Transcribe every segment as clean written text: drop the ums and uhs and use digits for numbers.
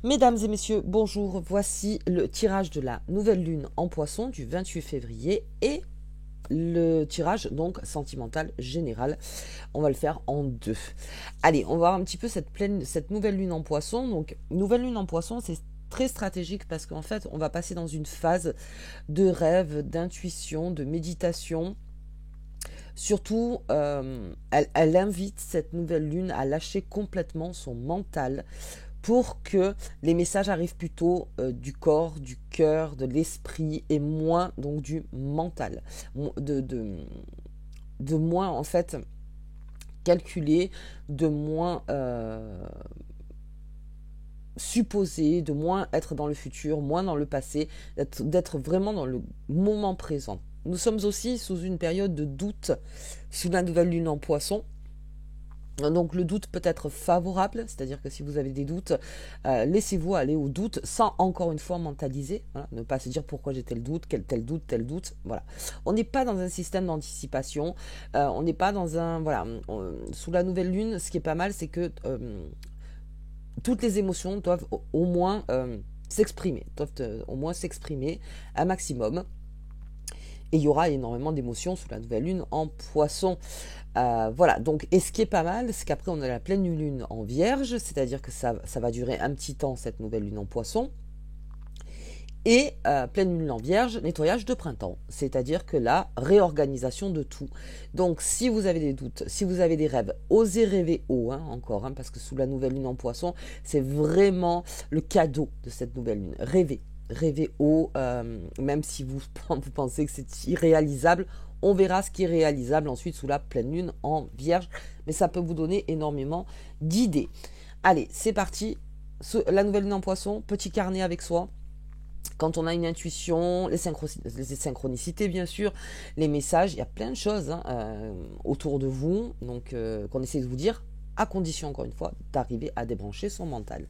Mesdames et messieurs, bonjour, voici le tirage de la nouvelle lune en poisson du 28 février et le tirage donc sentimental général. On va le faire en deux. Allez, on va voir un petit peu cette nouvelle lune en poisson. Donc, nouvelle lune en poisson, c'est très stratégique parce qu'en fait, on va passer dans une phase de rêve, d'intuition, de méditation. Surtout, elle invite cette nouvelle lune à lâcher complètement son mental pour que les messages arrivent plutôt du corps, du cœur, de l'esprit et moins donc du mental. De, de, de moins en fait calculer, de moins supposer, de moins être dans le futur, moins dans le passé, d'être vraiment dans le moment présent. Nous sommes aussi sous une période de doute, sous la nouvelle lune en poisson. Donc le doute peut être favorable, c'est-à-dire que si vous avez des doutes, laissez-vous aller au doute sans encore une fois mentaliser, voilà, ne pas se dire pourquoi j'ai tel doute, tel doute, voilà. On n'est pas dans un système d'anticipation, on n'est pas dans un, voilà, sous la nouvelle lune, ce qui est pas mal, c'est que toutes les émotions doivent au moins s'exprimer, un maximum. Et il y aura énormément d'émotions sous la nouvelle lune en poisson. Voilà, donc, et ce qui est pas mal, c'est qu'après on a la pleine lune en vierge, c'est-à-dire que ça va durer un petit temps, cette nouvelle lune en poisson. Et pleine lune en vierge, nettoyage de printemps, c'est-à-dire que là, réorganisation de tout. Donc si vous avez des doutes, si vous avez des rêves, osez rêver haut, encore, parce que sous la nouvelle lune en poisson, c'est vraiment le cadeau de cette nouvelle lune. Rêvez haut, même si vous pensez que c'est irréalisable, on verra ce qui est réalisable ensuite sous la pleine lune en vierge, mais ça peut vous donner énormément d'idées. Allez, c'est parti, la nouvelle lune en poisson, petit carnet avec soi. Quand on a une intuition, les synchronicités bien sûr, les messages, il y a plein de choses autour de vous, donc qu'on essaie de vous dire, à condition encore une fois d'arriver à débrancher son mental.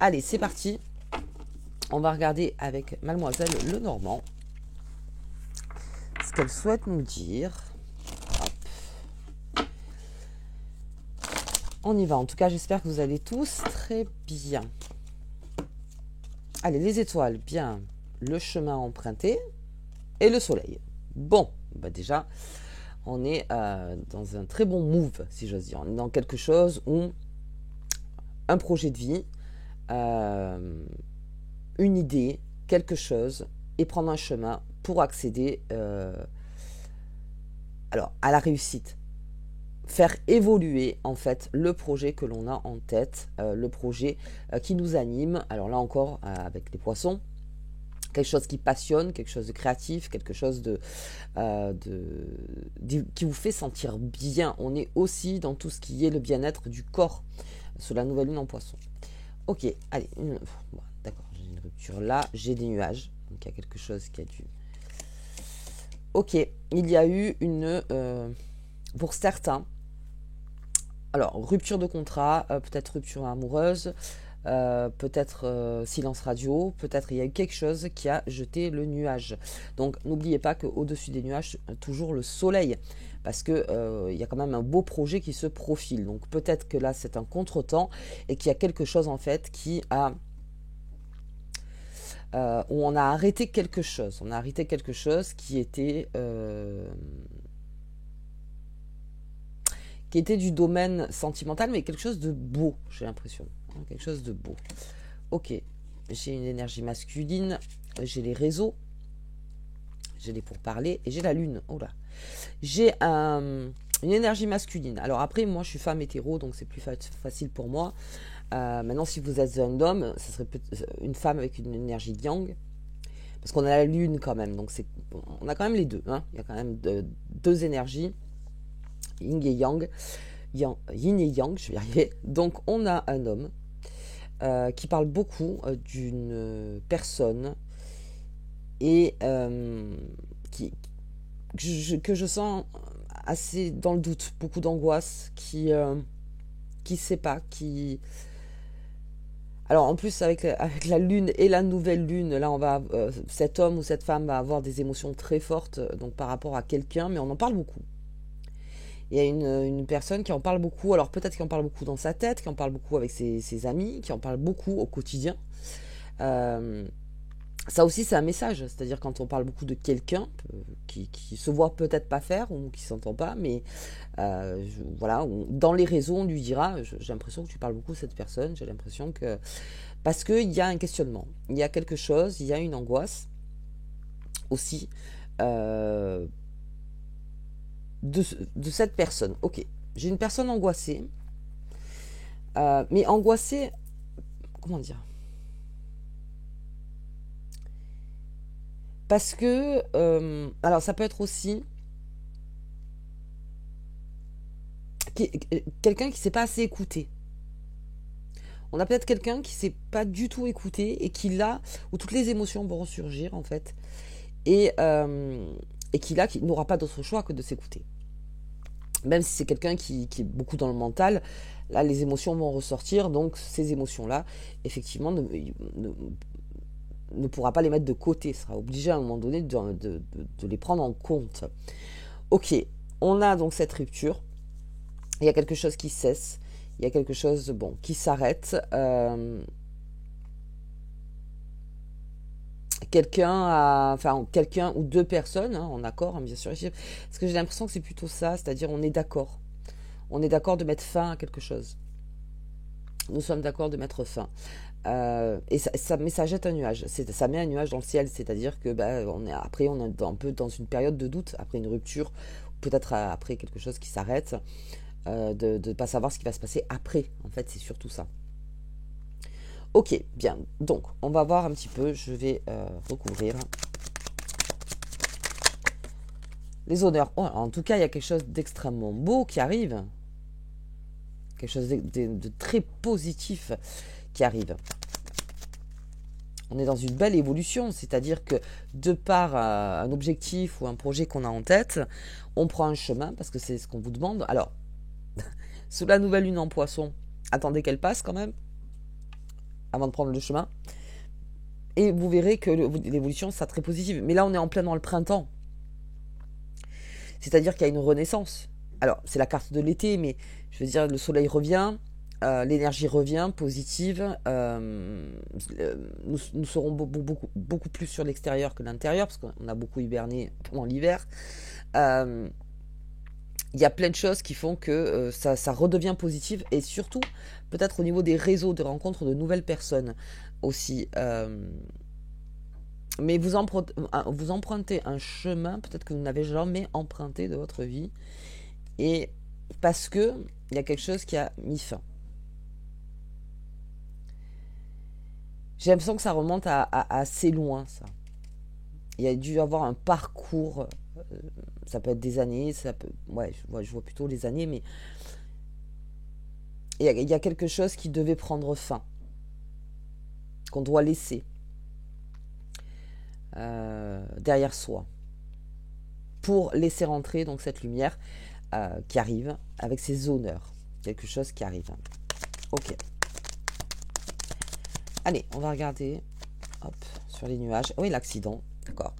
Allez, c'est parti. On va regarder avec Mademoiselle Lenormand ce qu'elle souhaite nous dire. Hop. On y va. En tout cas, j'espère que vous allez tous très bien. Allez, les étoiles, bien. Le chemin emprunté et le soleil. Bon, bah déjà, on est dans un très bon move, si j'ose dire. On est dans quelque chose où un projet de vie, une idée, quelque chose, et prendre un chemin pour accéder à la réussite. Faire évoluer en fait le projet que l'on a en tête, le projet qui nous anime. Alors là encore, avec les poissons, quelque chose qui passionne, quelque chose de créatif, quelque chose qui vous fait sentir bien. On est aussi dans tout ce qui est le bien-être du corps, sous la nouvelle lune en poisson. Ok, allez, d'accord, j'ai une rupture là, j'ai des nuages, donc il y a quelque chose qui a dû... Ok, il y a eu pour certains, alors rupture de contrat, peut-être rupture amoureuse, peut-être silence radio, peut-être il y a eu quelque chose qui a jeté le nuage. Donc n'oubliez pas qu'au-dessus des nuages, toujours le soleil, parce que il y a quand même un beau projet qui se profile. Donc peut-être que là c'est un contretemps et qu'il y a quelque chose en fait qui a... où on a arrêté quelque chose. On a arrêté quelque chose qui était du domaine sentimental, mais quelque chose de beau, j'ai l'impression. Quelque chose de beau. Ok, j'ai une énergie masculine, j'ai les réseaux, j'ai les pourparlers et j'ai la lune. Oh là. J'ai une énergie masculine. Alors après, moi je suis femme hétéro, donc c'est plus facile pour moi. Maintenant, si vous êtes un homme, ce serait une femme avec une énergie yang, parce qu'on a la lune quand même, donc on a quand même les deux. Il y a quand même deux énergies, yin et yang, yin et yang, je vais y arriver. Donc on a un homme qui parle beaucoup d'une personne et que je sens assez dans le doute, beaucoup d'angoisse, qui sait pas, alors en plus avec la lune et la nouvelle lune, là on va cet homme ou cette femme va avoir des émotions très fortes donc par rapport à quelqu'un, mais on en parle beaucoup. Il y a une personne qui en parle beaucoup, alors peut-être qu'il en parle beaucoup dans sa tête, qui en parle beaucoup avec ses amis, qui en parle beaucoup au quotidien. Euh, Ça aussi, c'est un message, c'est-à-dire quand on parle beaucoup de quelqu'un qui se voit peut-être pas faire ou qui s'entend pas, mais voilà, dans les réseaux, on lui dira, j'ai l'impression que tu parles beaucoup de cette personne, j'ai l'impression que... Parce qu'il y a un questionnement, il y a quelque chose, il y a une angoisse aussi euh, de cette personne. Ok, j'ai une personne angoissée, mais angoissée, comment dire? Parce que, alors ça peut être aussi quelqu'un qui ne s'est pas assez écouté. On a peut-être quelqu'un qui ne s'est pas du tout écouté et qui là, où toutes les émotions vont ressurgir en fait, et, euh, et qui là, qui n'aura pas d'autre choix que de s'écouter. Même si c'est quelqu'un qui est beaucoup dans le mental, là les émotions vont ressortir, donc ces émotions-là, effectivement, ne pourra pas les mettre de côté, sera obligé à un moment donné de les prendre en compte. Ok, on a donc cette rupture, il y a quelque chose qui cesse, il y a quelque chose bon, qui s'arrête. Quelqu'un ou deux personnes, hein, en accord, hein, bien sûr. Parce que j'ai l'impression que c'est plutôt ça, c'est-à-dire on est d'accord. On est d'accord de mettre fin à quelque chose. Nous sommes d'accord de mettre fin. Mais ça jette un nuage. Ça met un nuage dans le ciel, c'est-à-dire que après on est un peu dans une période de doute, après une rupture, peut-être après quelque chose qui s'arrête, de ne pas savoir ce qui va se passer après. En fait, c'est surtout ça. Ok, bien. Donc, on va voir un petit peu. Je vais recouvrir les honneurs. Oh, en tout cas, il y a quelque chose d'extrêmement beau qui arrive. Quelque chose de très positif qui arrive. On est dans une belle évolution, c'est-à-dire que de par un objectif ou un projet qu'on a en tête, on prend un chemin parce que c'est ce qu'on vous demande. Alors, sous la nouvelle lune en poisson, attendez qu'elle passe quand même, avant de prendre le chemin. Et vous verrez que l'évolution sera très positive. Mais là, on est en plein dans le printemps. C'est-à-dire qu'il y a une renaissance. Alors, c'est la carte de l'été, mais je veux dire, le soleil revient, l'énergie revient, positive. Nous serons beaucoup plus sur l'extérieur que l'intérieur, parce qu'on a beaucoup hiberné pendant l'hiver. Il y a plein de choses qui font que ça redevient positif, et surtout, peut-être au niveau des réseaux de rencontres de nouvelles personnes aussi. Mais vous empruntez un chemin, peut-être que vous n'avez jamais emprunté de votre vie, et parce que il y a quelque chose qui a mis fin. J'ai l'impression que ça remonte à assez loin, ça. Il y a dû avoir un parcours, ça peut être des années, ouais, je vois plutôt les années, mais il y a quelque chose qui devait prendre fin, qu'on doit laisser derrière soi, pour laisser rentrer donc cette lumière qui arrive avec ses honneurs. Quelque chose qui arrive. Ok. Allez, on va regarder. Hop, sur les nuages. Oui, l'accident. D'accord.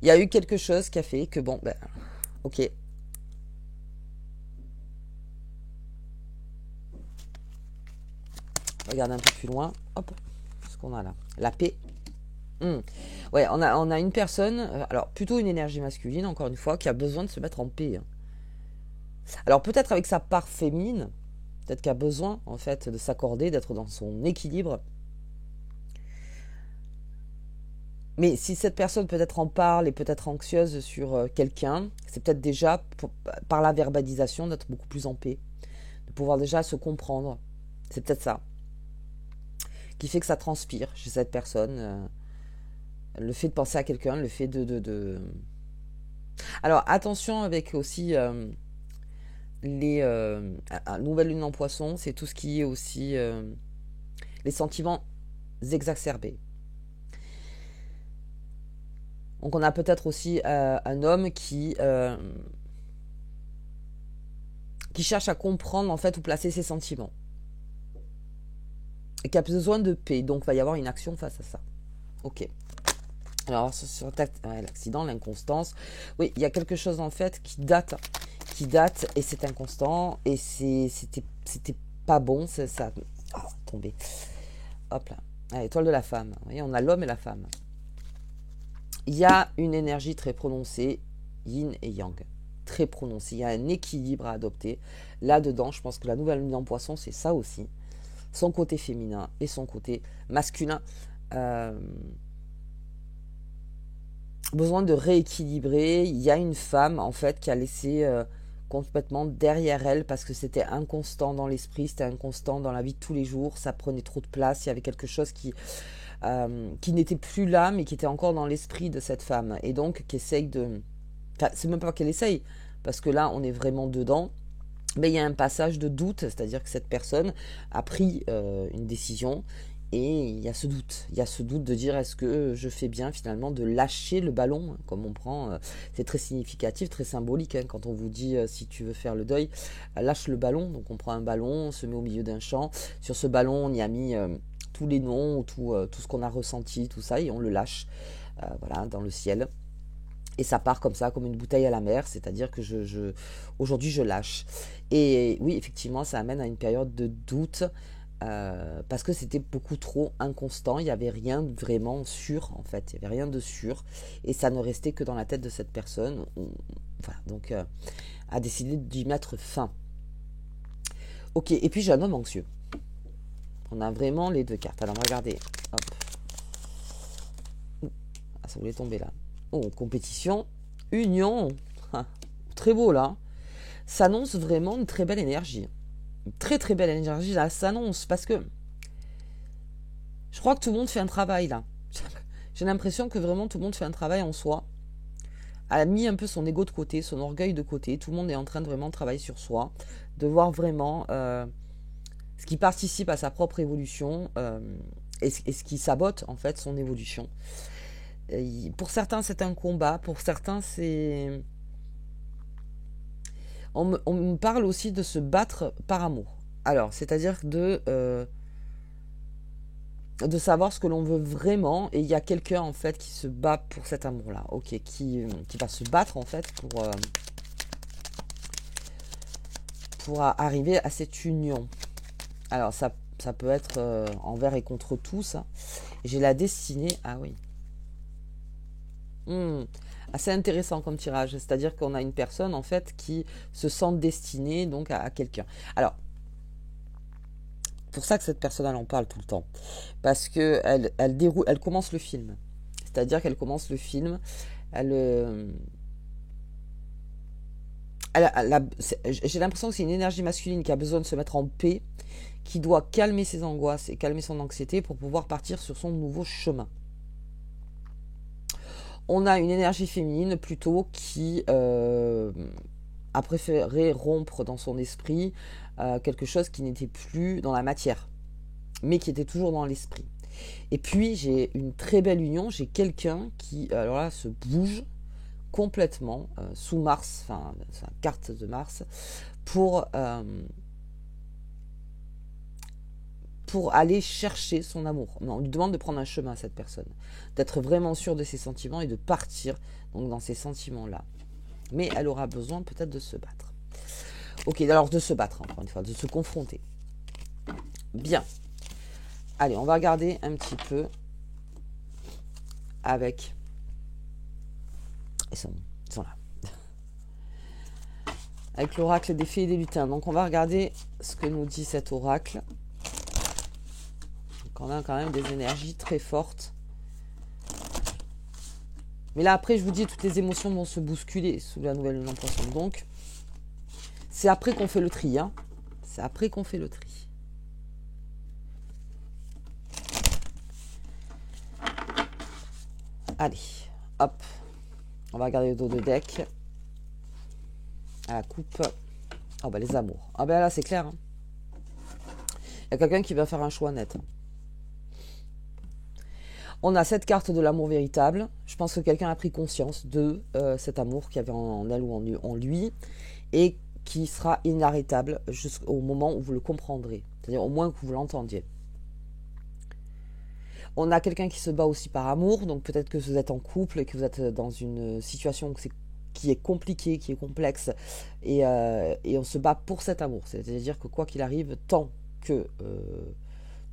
Il y a eu quelque chose qui a fait que bon, ok. Regardez un peu plus loin. Hop, ce qu'on a là. La paix. Ouais, on a une personne, alors plutôt une énergie masculine, encore une fois, qui a besoin de se mettre en paix. Alors peut-être avec sa part féminine, peut-être qu'elle a besoin en fait de s'accorder, d'être dans son équilibre. Mais si cette personne peut-être en parle et peut-être anxieuse sur quelqu'un, c'est peut-être déjà par la verbalisation d'être beaucoup plus en paix, de pouvoir déjà se comprendre. C'est peut-être ça qui fait que ça transpire chez cette personne. Le fait de penser à quelqu'un, le fait de... Alors attention avec aussi les nouvelle lune en poisson, c'est tout ce qui est aussi les sentiments exacerbés. Donc on a peut-être aussi un homme qui cherche à comprendre en fait où placer ses sentiments et qui a besoin de paix. Donc il va y avoir une action face à ça. Ok. Alors sur l'accident, l'inconstance, oui, il y a quelque chose en fait qui date, qui date et c'est inconstant et c'était pas bon, ça tombé. Hop là, ah, étoile de la femme. Vous voyez, on a l'homme et la femme. Il y a une énergie très prononcée, yin et yang, très prononcée. Il y a un équilibre à adopter. Là-dedans, je pense que la nouvelle lune en poisson, c'est ça aussi. Son côté féminin et son côté masculin. Besoin de rééquilibrer. Il y a une femme, en fait, qui a laissé complètement derrière elle parce que c'était inconstant dans l'esprit, c'était inconstant dans la vie de tous les jours. Ça prenait trop de place. Il y avait quelque chose qui n'était plus là, mais qui était encore dans l'esprit de cette femme. Et donc, qui essaye de... Enfin, c'est même pas qu'elle essaye, parce que là, on est vraiment dedans. Mais il y a un passage de doute, c'est-à-dire que cette personne a pris une décision et il y a ce doute. Il y a ce doute de dire est-ce que je fais bien finalement de lâcher le ballon, comme on prend, c'est très significatif, très symbolique, hein, quand on vous dit si tu veux faire le deuil, lâche le ballon. Donc on prend un ballon, on se met au milieu d'un champ. Sur ce ballon, on y a mis tous les noms, tout ce qu'on a ressenti, tout ça, et on le lâche voilà, dans le ciel. Et ça part comme ça, comme une bouteille à la mer, c'est-à-dire que aujourd'hui je lâche. Et oui, effectivement, ça amène à une période de doute, parce que c'était beaucoup trop inconstant, il n'y avait rien de vraiment sûr, en fait, il n'y avait rien de sûr, et ça ne restait que dans la tête de cette personne, voilà, donc a décidé d'y mettre fin. Ok, et puis j'ai un homme anxieux. On a vraiment les deux cartes. Alors, regardez, hop. Ah, ça voulait tomber là. Oh, compétition, union, très beau là. S'annonce vraiment une très belle énergie. Une très très belle énergie là, s'annonce parce que je crois que tout le monde fait un travail là. J'ai l'impression que vraiment tout le monde fait un travail en soi. A mis un peu son ego de côté, son orgueil de côté. Tout le monde est en train de vraiment travailler sur soi, de voir vraiment ce qui participe à sa propre évolution et ce qui sabote en fait son évolution. Pour certains, c'est un combat. Pour certains, c'est... On me parle aussi de se battre par amour. Alors, c'est-à-dire de savoir ce que l'on veut vraiment. Et il y a quelqu'un, en fait, qui se bat pour cet amour-là. Ok, qui va se battre, en fait, pour arriver à cette union. Alors, ça peut être envers et contre tous. Hein. J'ai la destinée... Ah oui. Assez intéressant comme tirage, c'est-à-dire qu'on a une personne en fait qui se sent destinée donc à quelqu'un. Alors, pour ça que cette personne elle en parle tout le temps, parce que elle commence le film, c'est-à-dire qu'elle commence le film, j'ai l'impression que c'est une énergie masculine qui a besoin de se mettre en paix, qui doit calmer ses angoisses et calmer son anxiété pour pouvoir partir sur son nouveau chemin. On a une énergie féminine plutôt qui a préféré rompre dans son esprit quelque chose qui n'était plus dans la matière, mais qui était toujours dans l'esprit. Et puis j'ai une très belle union, j'ai quelqu'un qui alors là se bouge complètement sous Mars, enfin sa carte de Mars, pour aller chercher son amour. On lui demande de prendre un chemin à cette personne, d'être vraiment sûr de ses sentiments et de partir donc dans ces sentiments-là. Mais elle aura besoin peut-être de se battre. Ok, alors de se battre, encore une fois, de se confronter. Bien. Allez, on va regarder un petit peu avec... Ils sont là. Avec l'oracle des fées et des lutins. Donc on va regarder ce que nous dit cet oracle. On a quand même des énergies très fortes. Mais là, après, je vous dis, toutes les émotions vont se bousculer sous la nouvelle lune en poisson. Donc, c'est après qu'on fait le tri. Hein. C'est après qu'on fait le tri. Allez, hop. On va regarder le dos de deck. À la coupe. Oh, bah les amours. Ah, ben là, c'est clair. Hein. Il y a quelqu'un qui va faire un choix net. Hein. On a cette carte de l'amour véritable. Je pense que quelqu'un a pris conscience de cet amour qu'il y avait en elle ou en lui et qui sera inarrêtable jusqu'au moment où vous le comprendrez. C'est-à-dire au moins que vous l'entendiez. On a quelqu'un qui se bat aussi par amour. Donc peut-être que vous êtes en couple et que vous êtes dans une situation qui est compliqué, qui est complexe, et on se bat pour cet amour. C'est-à-dire que quoi qu'il arrive, tant que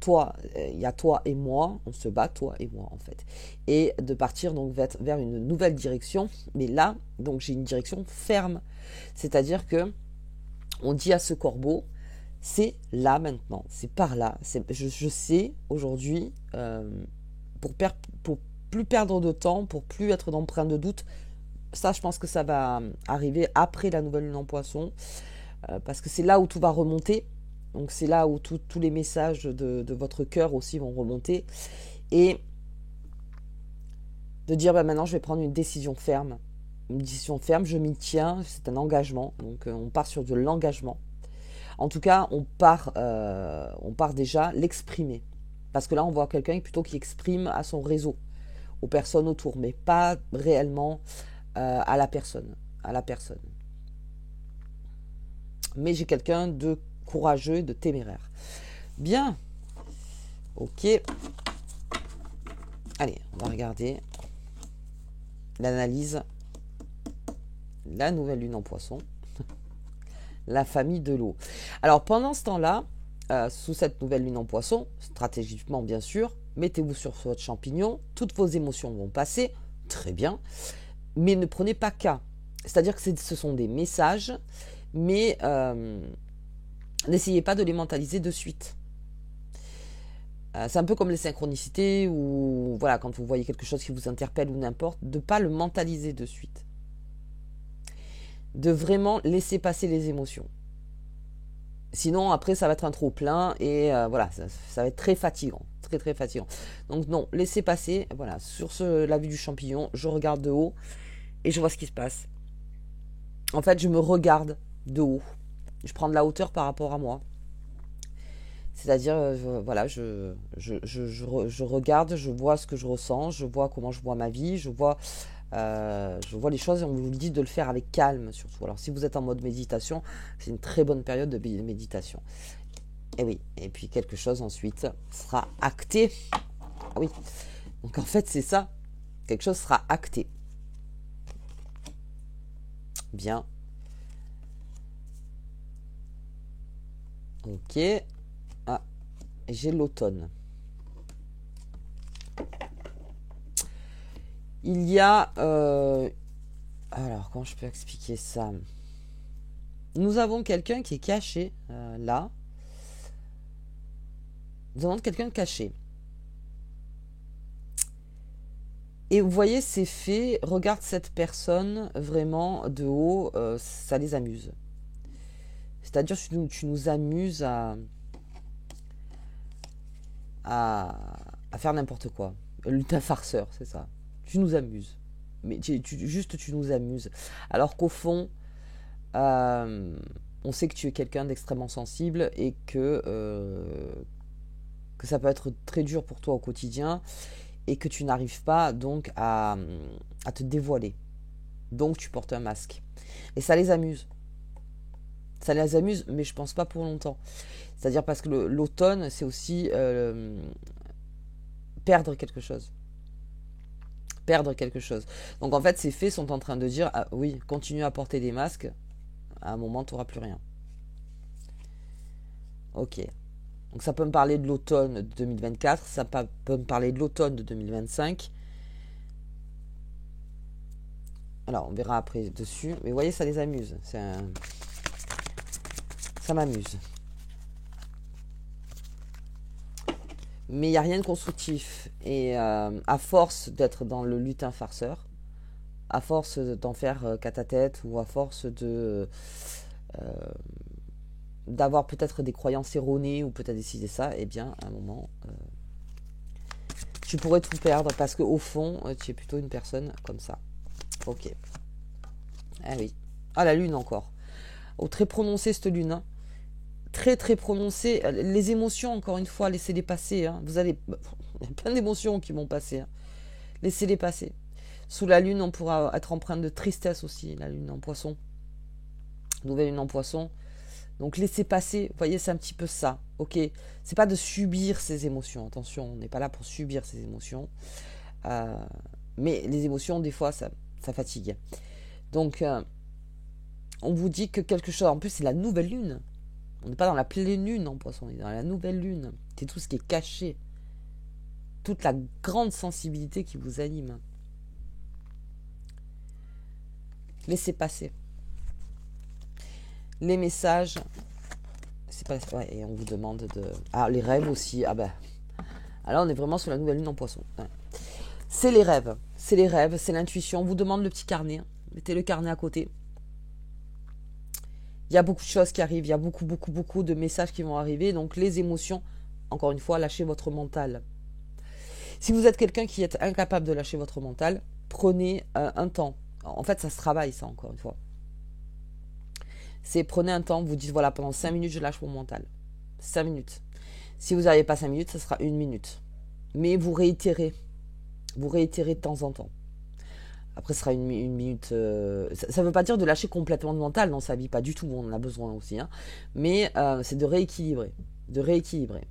toi, il y a toi et moi, on se bat, toi et moi, en fait. Et de partir donc vers une nouvelle direction, mais là, donc j'ai une direction ferme. C'est-à-dire que on dit à ce corbeau, c'est là maintenant, c'est par là. Je sais aujourd'hui, pour plus perdre de temps, pour plus être d'emprunt de doute, ça je pense que ça va arriver après la nouvelle lune en poisson, parce que c'est là où tout va remonter. Donc c'est là où tous les messages de votre cœur aussi vont remonter. Et de dire, maintenant je vais prendre une décision ferme. Une décision ferme, je m'y tiens, c'est un engagement. Donc on part sur de l'engagement. En tout cas, on part déjà l'exprimer. Parce que là, on voit quelqu'un plutôt qui exprime à son réseau, aux personnes autour, mais pas réellement à la personne. Mais j'ai quelqu'un de courageux, de téméraire. Bien. Ok. Allez, on va regarder l'analyse. La nouvelle lune en poisson. La famille de l'eau. Alors, pendant ce temps-là, sous cette nouvelle lune en poisson, stratégiquement bien sûr, mettez-vous sur votre champignon, toutes vos émotions vont passer, très bien, mais ne prenez pas cas. C'est-à-dire que ce sont des messages, mais n'essayez pas de les mentaliser de suite. C'est un peu comme les synchronicités, ou voilà, quand vous voyez quelque chose qui vous interpelle ou n'importe, de ne pas le mentaliser de suite. De vraiment laisser passer les émotions. Sinon, après, ça va être un trop-plein et voilà, ça va être très fatigant. Très, très fatigant. Donc non, laissez passer. Voilà, sur la vue du champignon, je regarde de haut et je vois ce qui se passe. En fait, je me regarde de haut. Je prends de la hauteur par rapport à moi. C'est-à-dire, voilà, je regarde, je vois ce que je ressens, je vois comment je vois ma vie, je vois les choses, et on vous dit de le faire avec calme surtout. Alors si vous êtes en mode méditation, c'est une très bonne période de méditation. Et oui, et puis quelque chose ensuite sera acté. Ah oui, donc en fait c'est ça, quelque chose sera acté. Bien. Ok. Ah, j'ai l'automne. Il y a... alors, comment je peux expliquer ça? Nous avons quelqu'un qui est caché, là. Nous avons quelqu'un de caché. Et vous voyez, ces faits, regarde cette personne vraiment de haut, ça les amuse. C'est-à-dire que tu nous amuses à faire n'importe quoi. Lutin farceur, c'est ça. Tu nous amuses. Mais juste tu nous amuses. Alors qu'au fond, on sait que tu es quelqu'un d'extrêmement sensible et que ça peut être très dur pour toi au quotidien et que tu n'arrives pas donc à te dévoiler. Donc tu portes un masque. Et ça les amuse. Ça les amuse, mais je pense pas pour longtemps. C'est-à-dire parce que l'automne, c'est aussi perdre quelque chose. Perdre quelque chose. Donc en fait, ces faits sont en train de dire, ah, oui, continue à porter des masques, à un moment, tu n'auras plus rien. Ok. Donc ça peut me parler de l'automne de 2024, ça peut me parler de l'automne de 2025. Alors, on verra après dessus. Mais vous voyez, ça les amuse. Ça m'amuse. Mais il n'y a rien de constructif. Et à force d'être dans le lutin farceur, à force d'en faire qu'à ta tête, ou à force d'avoir peut-être des croyances erronées, ou peut-être décider ça, eh bien, à un moment, tu pourrais tout perdre, parce qu'au fond, tu es plutôt une personne comme ça. Ok. Ah oui. Ah, la lune encore. Oh, très prononcée cette lune, hein. Très très prononcée. Les émotions, encore une fois, laissez-les passer, hein. Il y a plein d'émotions qui vont passer, hein. Laissez-les passer. Sous la lune, on pourra être empreint de tristesse aussi, la lune en poisson. Nouvelle lune en poisson. Donc laissez passer, vous voyez, c'est un petit peu ça, ok. C'est pas de subir ces émotions, attention, on n'est pas là pour subir ces émotions. Mais les émotions, des fois, ça fatigue. Donc, on vous dit que quelque chose... En plus, c'est la nouvelle lune. On n'est pas dans la pleine lune en poisson, on est dans la nouvelle lune. C'est tout ce qui est caché. Toute la grande sensibilité qui vous anime. Laissez passer. Les messages... C'est pas... Ouais, et on vous demande de... Ah, les rêves aussi. Ah ben... Alors, on est vraiment sur la nouvelle lune en poisson. Ouais. C'est les rêves. C'est les rêves, c'est l'intuition. On vous demande le petit carnet. Mettez le carnet à côté. Il y a beaucoup de choses qui arrivent. Il y a beaucoup de messages qui vont arriver. Donc, les émotions, encore une fois, lâchez votre mental. Si vous êtes quelqu'un qui est incapable de lâcher votre mental, prenez un temps. En fait, ça se travaille, ça, encore une fois. C'est prenez un temps, vous dites, voilà, pendant 5 minutes, je lâche mon mental. 5 minutes. Si vous n'arrivez pas 5 minutes, ça sera 1 minute. Mais vous réitérez. Vous réitérez de temps en temps. Après, ce sera une minute... ça ne veut pas dire de lâcher complètement le mental dans sa vie, pas du tout, on en a besoin aussi. Hein. Mais c'est de rééquilibrer. De rééquilibrer.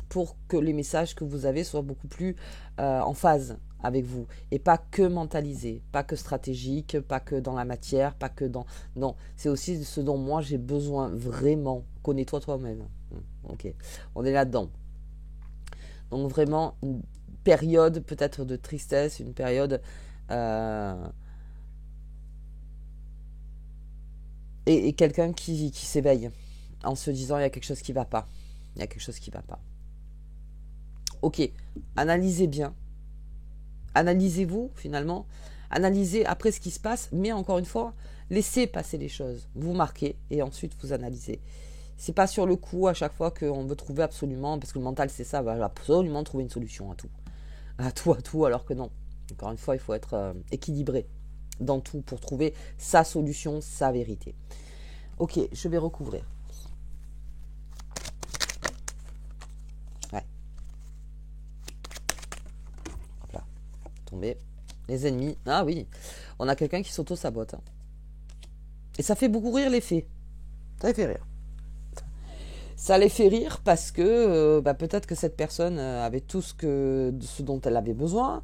Pour que les messages que vous avez soient beaucoup plus en phase avec vous. Et pas que mentalisé, pas que stratégique, pas que dans la matière, pas que dans... Non, c'est aussi ce dont moi j'ai besoin vraiment. Connais-toi toi-même. Ok, on est là-dedans. Donc vraiment, une période peut-être de tristesse, une période... et quelqu'un qui s'éveille en se disant il y a quelque chose qui ne va pas. Il y a quelque chose qui ne va pas. Ok, analysez bien. Analysez-vous finalement. Analysez après ce qui se passe, mais encore une fois, laissez passer les choses. Vous marquez et ensuite vous analysez. C'est pas sur le coup à chaque fois qu'on veut trouver absolument, parce que le mental c'est ça, va absolument trouver une solution à tout. À tout, alors que non. Encore une fois, il faut être équilibré dans tout pour trouver sa solution, sa vérité. Ok, je vais recouvrir. Ouais. Hop là. Tomber. Les ennemis. Ah oui, on a quelqu'un qui s'auto-sabote. Hein. Et ça fait beaucoup rire les fées. Ça les fait rire. Ça les fait rire parce que peut-être que cette personne avait tout ce dont elle avait besoin.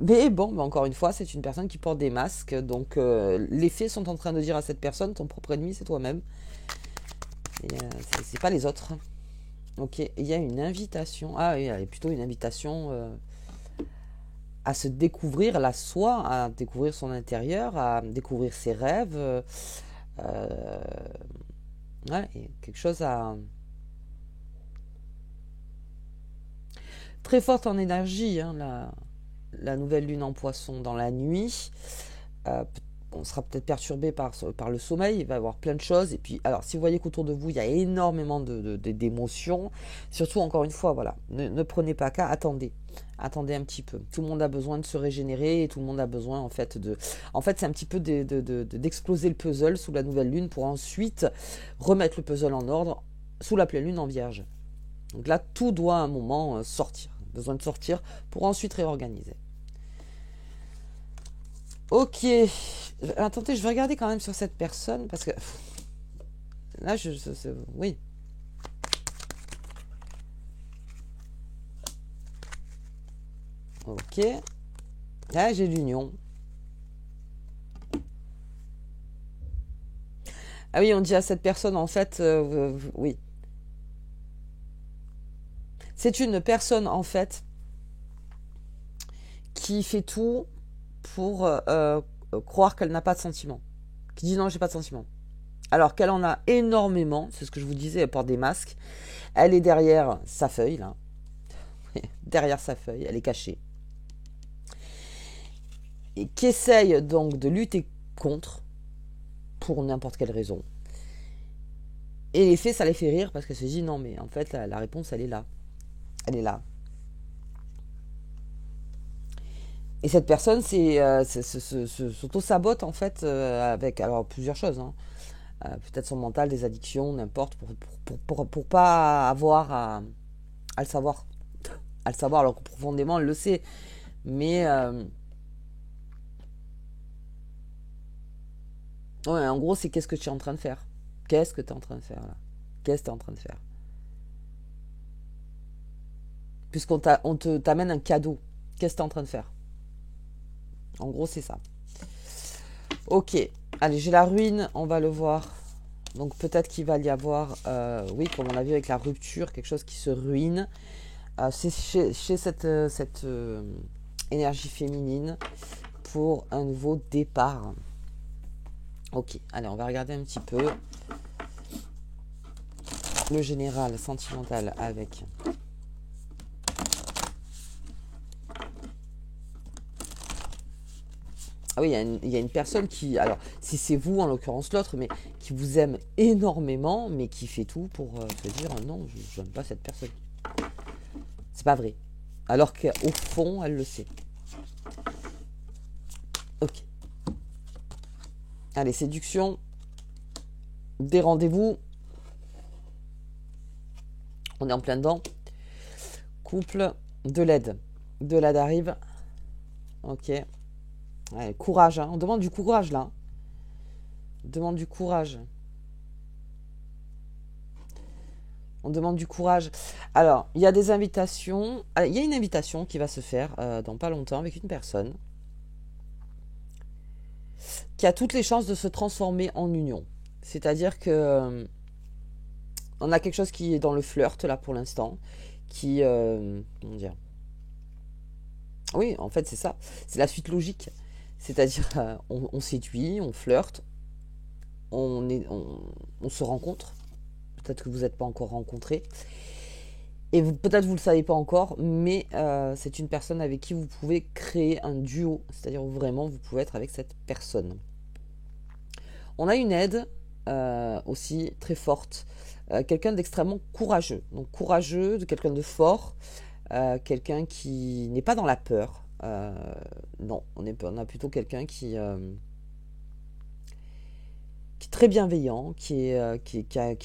Mais bon, encore une fois, c'est une personne qui porte des masques. Donc les faits sont en train de dire à cette personne, ton propre ennemi, c'est toi-même. C'est pas les autres. Ok, il y a une invitation. Ah oui, il y a plutôt une invitation à se découvrir la soi, à découvrir son intérieur, à découvrir ses rêves. Ouais, quelque chose à... Très forte en énergie, hein, la nouvelle lune en poisson dans la nuit. On sera peut-être perturbé par le sommeil, il va y avoir plein de choses. Et puis, alors, si vous voyez qu'autour de vous, il y a énormément d'émotions, surtout, encore une fois, voilà, ne prenez pas qu'à, attendez un petit peu. Tout le monde a besoin de se régénérer et tout le monde a besoin, en fait, c'est un petit peu d'exploser le puzzle sous la nouvelle lune pour ensuite remettre le puzzle en ordre sous la pleine lune en vierge. Donc là, tout doit à un moment sortir. Besoin de sortir pour ensuite réorganiser. Ok. Attendez, je vais regarder quand même sur cette personne parce que là, oui. Ok. Là, j'ai l'union. Ah oui, on dit à cette personne, en fait, oui. C'est une personne, en fait, qui fait tout pour croire qu'elle n'a pas de sentiments. Qui dit non, j'ai pas de sentiments. Alors qu'elle en a énormément, c'est ce que je vous disais, elle porte des masques. Elle est derrière sa feuille, là. Derrière sa feuille, elle est cachée. Et qui essaye donc de lutter contre, pour n'importe quelle raison. Et les faits, ça les fait rire parce qu'elle se dit non, mais en fait, la réponse, elle est là. Elle est là. Et cette personne s'auto-sabote en fait avec alors plusieurs choses. Hein. Peut-être son mental, des addictions, n'importe, pour pas avoir à le savoir. À le savoir alors que profondément elle le sait. Mais ouais, en gros, c'est qu'est-ce que tu es en train de faire? Qu'est-ce que tu es en train de faire là? Qu'est-ce que tu es en train de faire? Puisqu'on t'amène un cadeau. Qu'est-ce que tu es en train de faire? En gros, c'est ça. Ok, allez, j'ai la ruine, on va le voir. Donc peut-être qu'il va y avoir, oui, comme on a vu avec la rupture, quelque chose qui se ruine. C'est chez cette énergie féminine pour un nouveau départ. Ok, allez, on va regarder un petit peu le général sentimental avec... Ah oui, il y a une personne qui, alors si c'est vous en l'occurrence l'autre, mais qui vous aime énormément, mais qui fait tout pour se dire non, je n'aime pas cette personne. C'est pas vrai. Alors qu'au fond, elle le sait. Ok. Allez, séduction. Des rendez-vous. On est en plein dedans. Couple. De l'aide. De l'aide arrive. Ok. Ouais, courage, hein. On demande du courage là. On demande du courage. On demande du courage. Alors, il y a des invitations. Il y a une invitation qui va se faire dans pas longtemps avec une personne qui a toutes les chances de se transformer en union. C'est-à-dire que on a quelque chose qui est dans le flirt là pour l'instant, qui comment dire. Oui, en fait c'est ça. C'est la suite logique. C'est-à-dire on séduit, on flirte, on se rencontre. Peut-être que vous n'êtes pas encore rencontrés. Et peut-être vous ne le savez pas encore, mais c'est une personne avec qui vous pouvez créer un duo. C'est-à-dire vraiment vous pouvez être avec cette personne. On a une aide aussi très forte. Quelqu'un d'extrêmement courageux. Donc courageux, de quelqu'un de fort. Quelqu'un qui n'est pas dans la peur. Non, on a plutôt quelqu'un qui est très bienveillant, qui a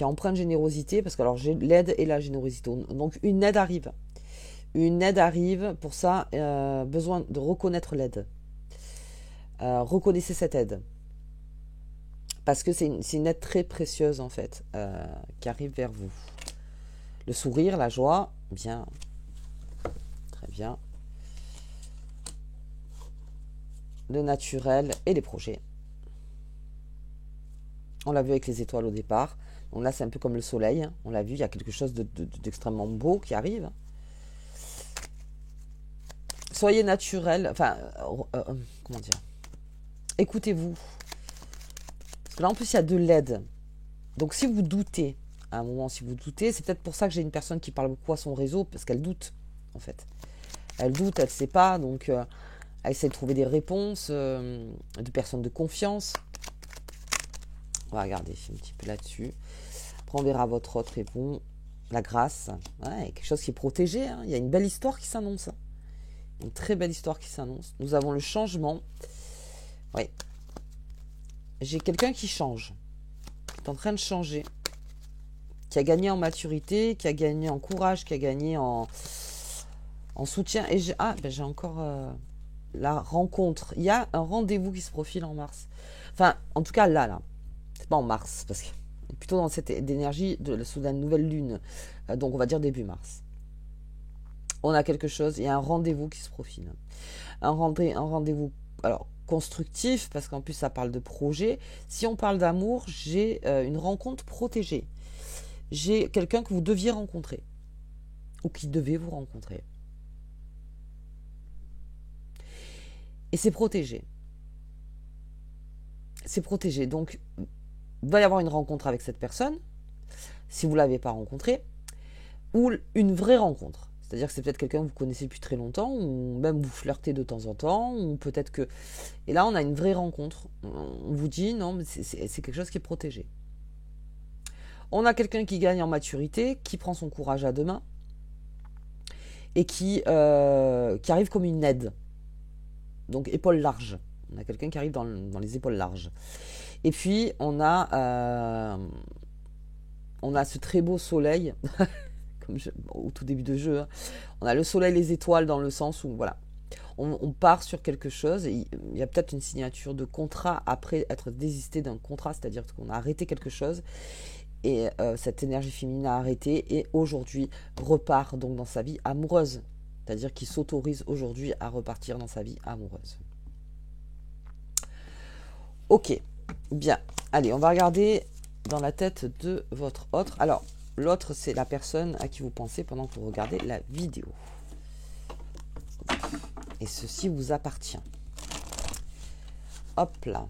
empreint de générosité, parce que alors j'ai l'aide et la générosité. Donc une aide arrive. Une aide arrive, pour ça, besoin de reconnaître l'aide. Reconnaissez cette aide. Parce que c'est une aide très précieuse, en fait, qui arrive vers vous. Le sourire, la joie, bien. Très bien. Le naturel et les projets. On l'a vu avec les étoiles au départ. Donc là, c'est un peu comme le soleil. Hein. On l'a vu, il y a quelque chose d'extrêmement beau qui arrive. Soyez naturel. Enfin, comment dire? Écoutez-vous. Parce que là, en plus, il y a de l'aide. Donc, si vous doutez, à un moment, si vous doutez, c'est peut-être pour ça que j'ai une personne qui parle beaucoup à son réseau, parce qu'elle doute, en fait. Elle doute, elle ne sait pas. Donc, elle essaie de trouver des réponses de personnes de confiance. On va regarder un petit peu là-dessus. Après, on verra votre autre et bon. La grâce. Ouais, quelque chose qui est protégé. Hein. Il y a une belle histoire qui s'annonce. Hein. Une très belle histoire qui s'annonce. Nous avons le changement. Oui. J'ai quelqu'un qui change. Qui est en train de changer. Qui a gagné en maturité, qui a gagné en courage, qui a gagné en soutien. Et j'ai encore la rencontre. Il y a un rendez-vous qui se profile en mars. Enfin, en tout cas, là. C'est pas en mars, parce que plutôt dans cette énergie sous la nouvelle lune. Donc on va dire début mars. On a quelque chose, il y a un rendez-vous qui se profile. Un rendez-vous alors constructif, parce qu'en plus ça parle de projet. Si on parle d'amour, j'ai une rencontre protégée. J'ai quelqu'un que vous deviez rencontrer. Ou qui devait vous rencontrer. Et c'est protégé. C'est protégé. Donc, il va y avoir une rencontre avec cette personne, si vous ne l'avez pas rencontrée, ou une vraie rencontre. C'est-à-dire que c'est peut-être quelqu'un que vous connaissez depuis très longtemps, ou même vous flirtez de temps en temps, ou peut-être que... Et là, on a une vraie rencontre. On vous dit, non, mais c'est quelque chose qui est protégé. On a quelqu'un qui gagne en maturité, qui prend son courage à deux mains, et qui arrive comme une aide. Donc, épaules larges. On a quelqu'un qui arrive dans les épaules larges. Et puis, on a ce très beau soleil, comme au tout début de jeu. Hein. On a le soleil, les étoiles, dans le sens où, voilà, on part sur quelque chose. Et il y a peut-être une signature de contrat après être désisté d'un contrat, c'est-à-dire qu'on a arrêté quelque chose. Et cette énergie féminine a arrêté et aujourd'hui repart donc dans sa vie amoureuse. C'est-à-dire qu'il s'autorise aujourd'hui à repartir dans sa vie amoureuse. Ok, bien. Allez, on va regarder dans la tête de votre autre. Alors, l'autre, c'est la personne à qui vous pensez pendant que vous regardez la vidéo. Et ceci vous appartient. Hop là.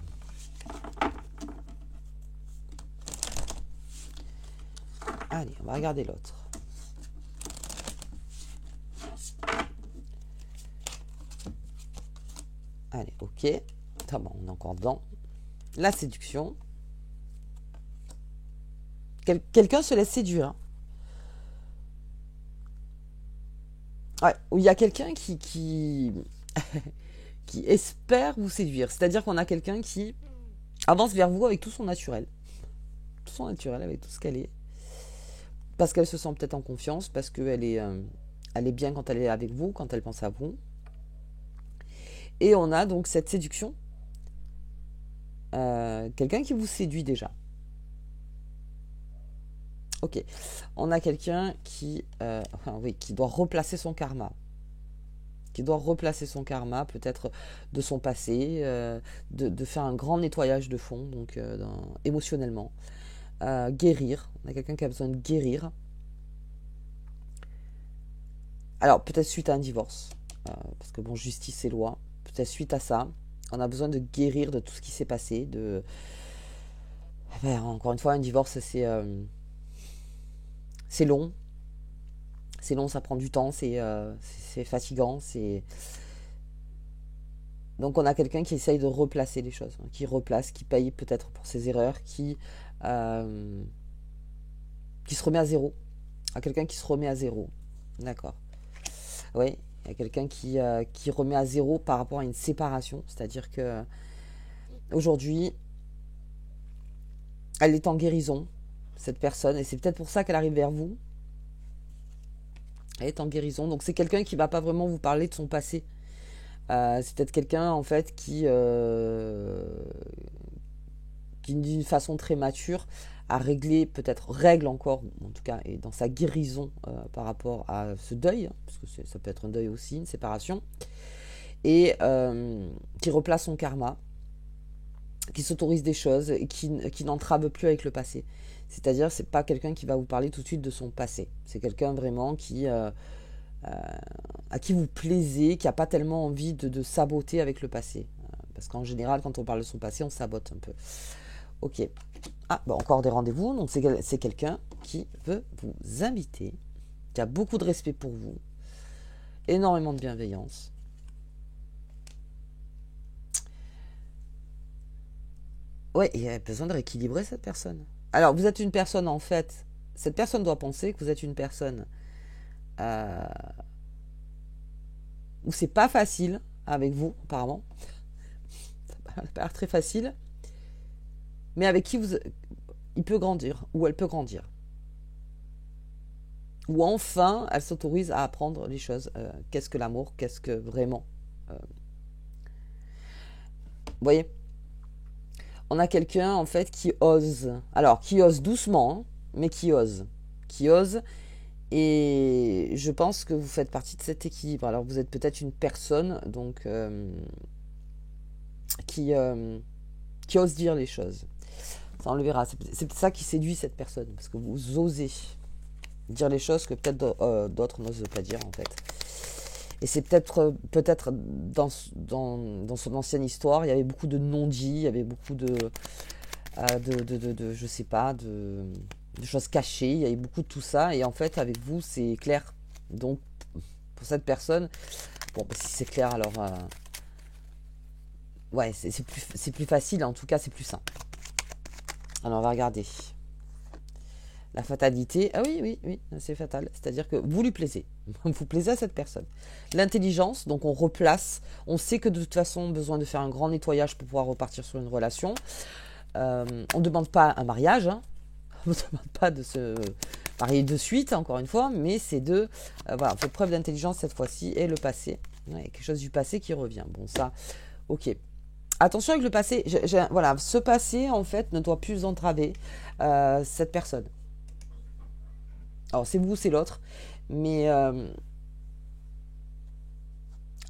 Allez, on va regarder l'autre. Allez, ok. Ah bon, on est encore dedans. La séduction. Quelqu'un se laisse séduire. Hein. Ouais, où il y a quelqu'un qui qui espère vous séduire. C'est-à-dire qu'on a quelqu'un qui avance vers vous avec tout son naturel. Tout son naturel, avec tout ce qu'elle est. Parce qu'elle se sent peut-être en confiance, parce qu'elle est, elle est bien quand elle est avec vous, quand elle pense à vous. Et on a donc cette séduction. Quelqu'un qui vous séduit déjà. Ok. On a quelqu'un qui, oui, qui doit replacer son karma. Qui doit replacer son karma, peut-être de son passé, de faire un grand nettoyage de fond, donc émotionnellement. Guérir. On a quelqu'un qui a besoin de guérir. Alors, peut-être suite à un divorce. Parce que bon, justice et loi. Peut-être suite à ça. On a besoin de guérir de tout ce qui s'est passé. Encore une fois, un divorce, c'est long. C'est long, ça prend du temps, c'est fatigant. Donc on a quelqu'un qui essaye de replacer les choses, hein, qui replace, qui paye peut-être pour ses erreurs, qui se remet à zéro. À quelqu'un qui se remet à zéro. D'accord. Oui, il y a quelqu'un qui remet à zéro par rapport à une séparation. C'est-à-dire que aujourd'hui, elle est en guérison, cette personne, et c'est peut-être pour ça qu'elle arrive vers vous. Elle est en guérison, donc c'est quelqu'un qui ne va pas vraiment vous parler de son passé. C'est peut-être quelqu'un en fait qui d'une façon très mature a réglé, peut-être règle encore, en tout cas, et dans sa guérison par rapport à ce deuil, hein, parce que ça peut être un deuil aussi, une séparation, et qui replace son karma, qui s'autorise des choses et qui n'entrave plus avec le passé. C'est-à-dire, c'est pas quelqu'un qui va vous parler tout de suite de son passé. C'est quelqu'un vraiment à qui vous plaisez, qui n'a pas tellement envie de saboter avec le passé. Parce qu'en général, quand on parle de son passé, on sabote un peu. Ok. Ah, bah encore des rendez-vous. Donc c'est quelqu'un qui veut vous inviter, qui a beaucoup de respect pour vous, énormément de bienveillance. Ouais, il y a besoin de rééquilibrer cette personne. Alors, vous êtes une personne, en fait, cette personne doit penser que vous êtes une personne euh, où c'est pas facile avec vous, apparemment. Ça n'a pas l'air très facile, mais avec qui il peut grandir, ou elle peut grandir. Ou enfin, elle s'autorise à apprendre les choses. Qu'est-ce que l'amour? Qu'est-ce que vraiment vous voyez, on a quelqu'un en fait qui ose. Alors, qui ose doucement, hein, mais qui ose. Qui ose. Et je pense que vous faites partie de cet équilibre. Alors, vous êtes peut-être une personne donc qui ose dire les choses. Ça, on le verra. C'est ça qui séduit cette personne. Parce que vous osez dire les choses que peut-être d'autres n'osent pas dire, en fait. Et c'est peut-être dans son ancienne histoire, il y avait beaucoup de non-dits, il y avait beaucoup de je sais pas, de choses cachées, il y avait beaucoup de tout ça. Et en fait, avec vous, c'est clair. Donc, pour cette personne, bon, bah, si c'est clair, alors, ouais, c'est plus facile. En tout cas, c'est plus simple. Alors, on va regarder. La fatalité, ah oui, c'est fatal. C'est-à-dire que vous lui plaisez. Vous plaisez à cette personne. L'intelligence, donc on replace. On sait que de toute façon, on a besoin de faire un grand nettoyage pour pouvoir repartir sur une relation. On ne demande pas un mariage. Hein. On ne demande pas de se marier de suite, encore une fois. Mais c'est voilà, on fait preuve d'intelligence cette fois-ci. Et le passé. Ouais, quelque chose du passé qui revient. Bon, ça, ok. Attention avec le passé. Voilà, ce passé, en fait, ne doit plus entraver cette personne. Alors, c'est vous, c'est l'autre. Mais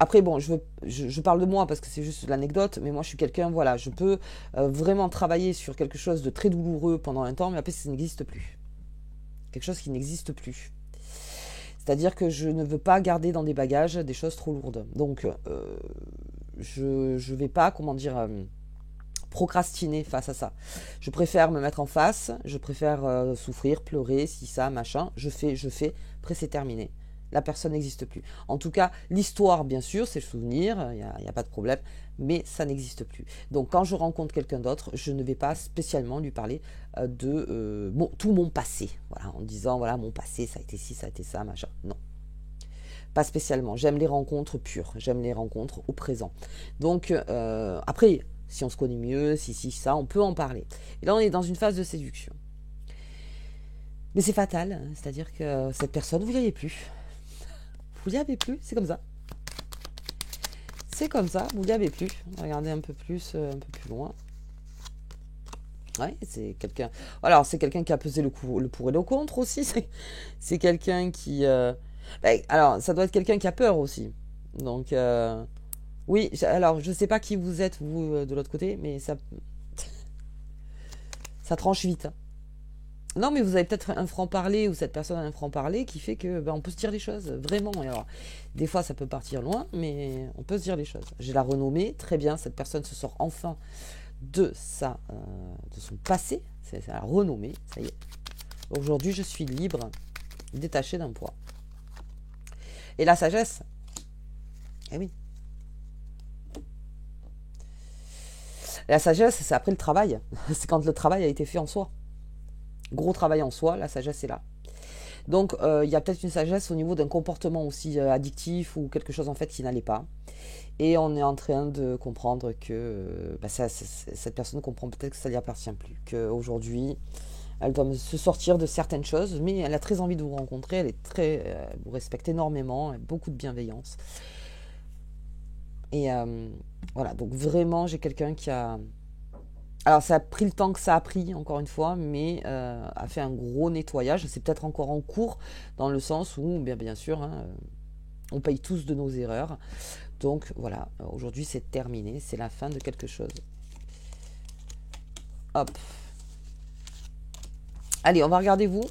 Après, bon, je parle de moi parce que c'est juste l'anecdote, mais moi je suis quelqu'un, voilà, je peux vraiment travailler sur quelque chose de très douloureux pendant un temps, mais après ça n'existe plus. Quelque chose qui n'existe plus. C'est-à-dire que je ne veux pas garder dans des bagages des choses trop lourdes. Donc, je ne vais pas, comment dire, procrastiner face à ça. Je préfère me mettre en face, je préfère souffrir, pleurer, si ça, machin. Je fais, après c'est terminé. La personne n'existe plus. En tout cas, l'histoire, bien sûr, c'est le souvenir, il n'y a pas de problème, mais ça n'existe plus. Donc quand je rencontre quelqu'un d'autre, je ne vais pas spécialement lui parler tout mon passé, voilà, en disant, voilà, mon passé, ça a été ci, ça a été ça, machin. Non, pas spécialement. J'aime les rencontres pures, j'aime les rencontres au présent. Donc après, si on se connaît mieux, si ça, on peut en parler. Et là, on est dans une phase de séduction. Mais c'est fatal, hein, c'est-à-dire que cette personne, vous ne voyez plus. Vous n'y avez plus, c'est comme ça. C'est comme ça, vous n'y avez plus. Regardez un peu plus loin. Ouais, c'est quelqu'un. Alors, c'est quelqu'un qui a pesé le pour et le contre aussi. C'est quelqu'un qui. Alors, ça doit être quelqu'un qui a peur aussi. Donc, oui. Alors, je ne sais pas qui vous êtes vous de l'autre côté, mais ça tranche vite, hein. Non, mais vous avez peut-être un franc-parler ou cette personne a un franc-parler qui fait que on peut se dire les choses, vraiment. Et alors, des fois, ça peut partir loin, mais on peut se dire les choses. J'ai la renommée, très bien, cette personne se sort enfin de son passé, c'est la renommée, ça y est. Aujourd'hui, je suis libre, détaché d'un poids. Et la sagesse, eh oui. La sagesse, c'est après le travail. C'est quand le travail a été fait en soi. Gros travail en soi, la sagesse est là. Donc, il y a peut-être une sagesse au niveau d'un comportement aussi addictif ou quelque chose en fait qui n'allait pas. Et on est en train de comprendre que cette personne comprend peut-être que ça ne lui appartient plus. Qu'aujourd'hui, elle doit se sortir de certaines choses, mais elle a très envie de vous rencontrer. Elle vous respecte énormément, elle a beaucoup de bienveillance. Et voilà, donc vraiment, j'ai quelqu'un qui a... Alors ça a pris le temps que ça a pris, encore une fois, mais a fait un gros nettoyage. C'est peut-être encore en cours, dans le sens où, bien sûr, hein, on paye tous de nos erreurs. Donc voilà, aujourd'hui c'est terminé, c'est la fin de quelque chose. Hop. Allez, on va regarder vous.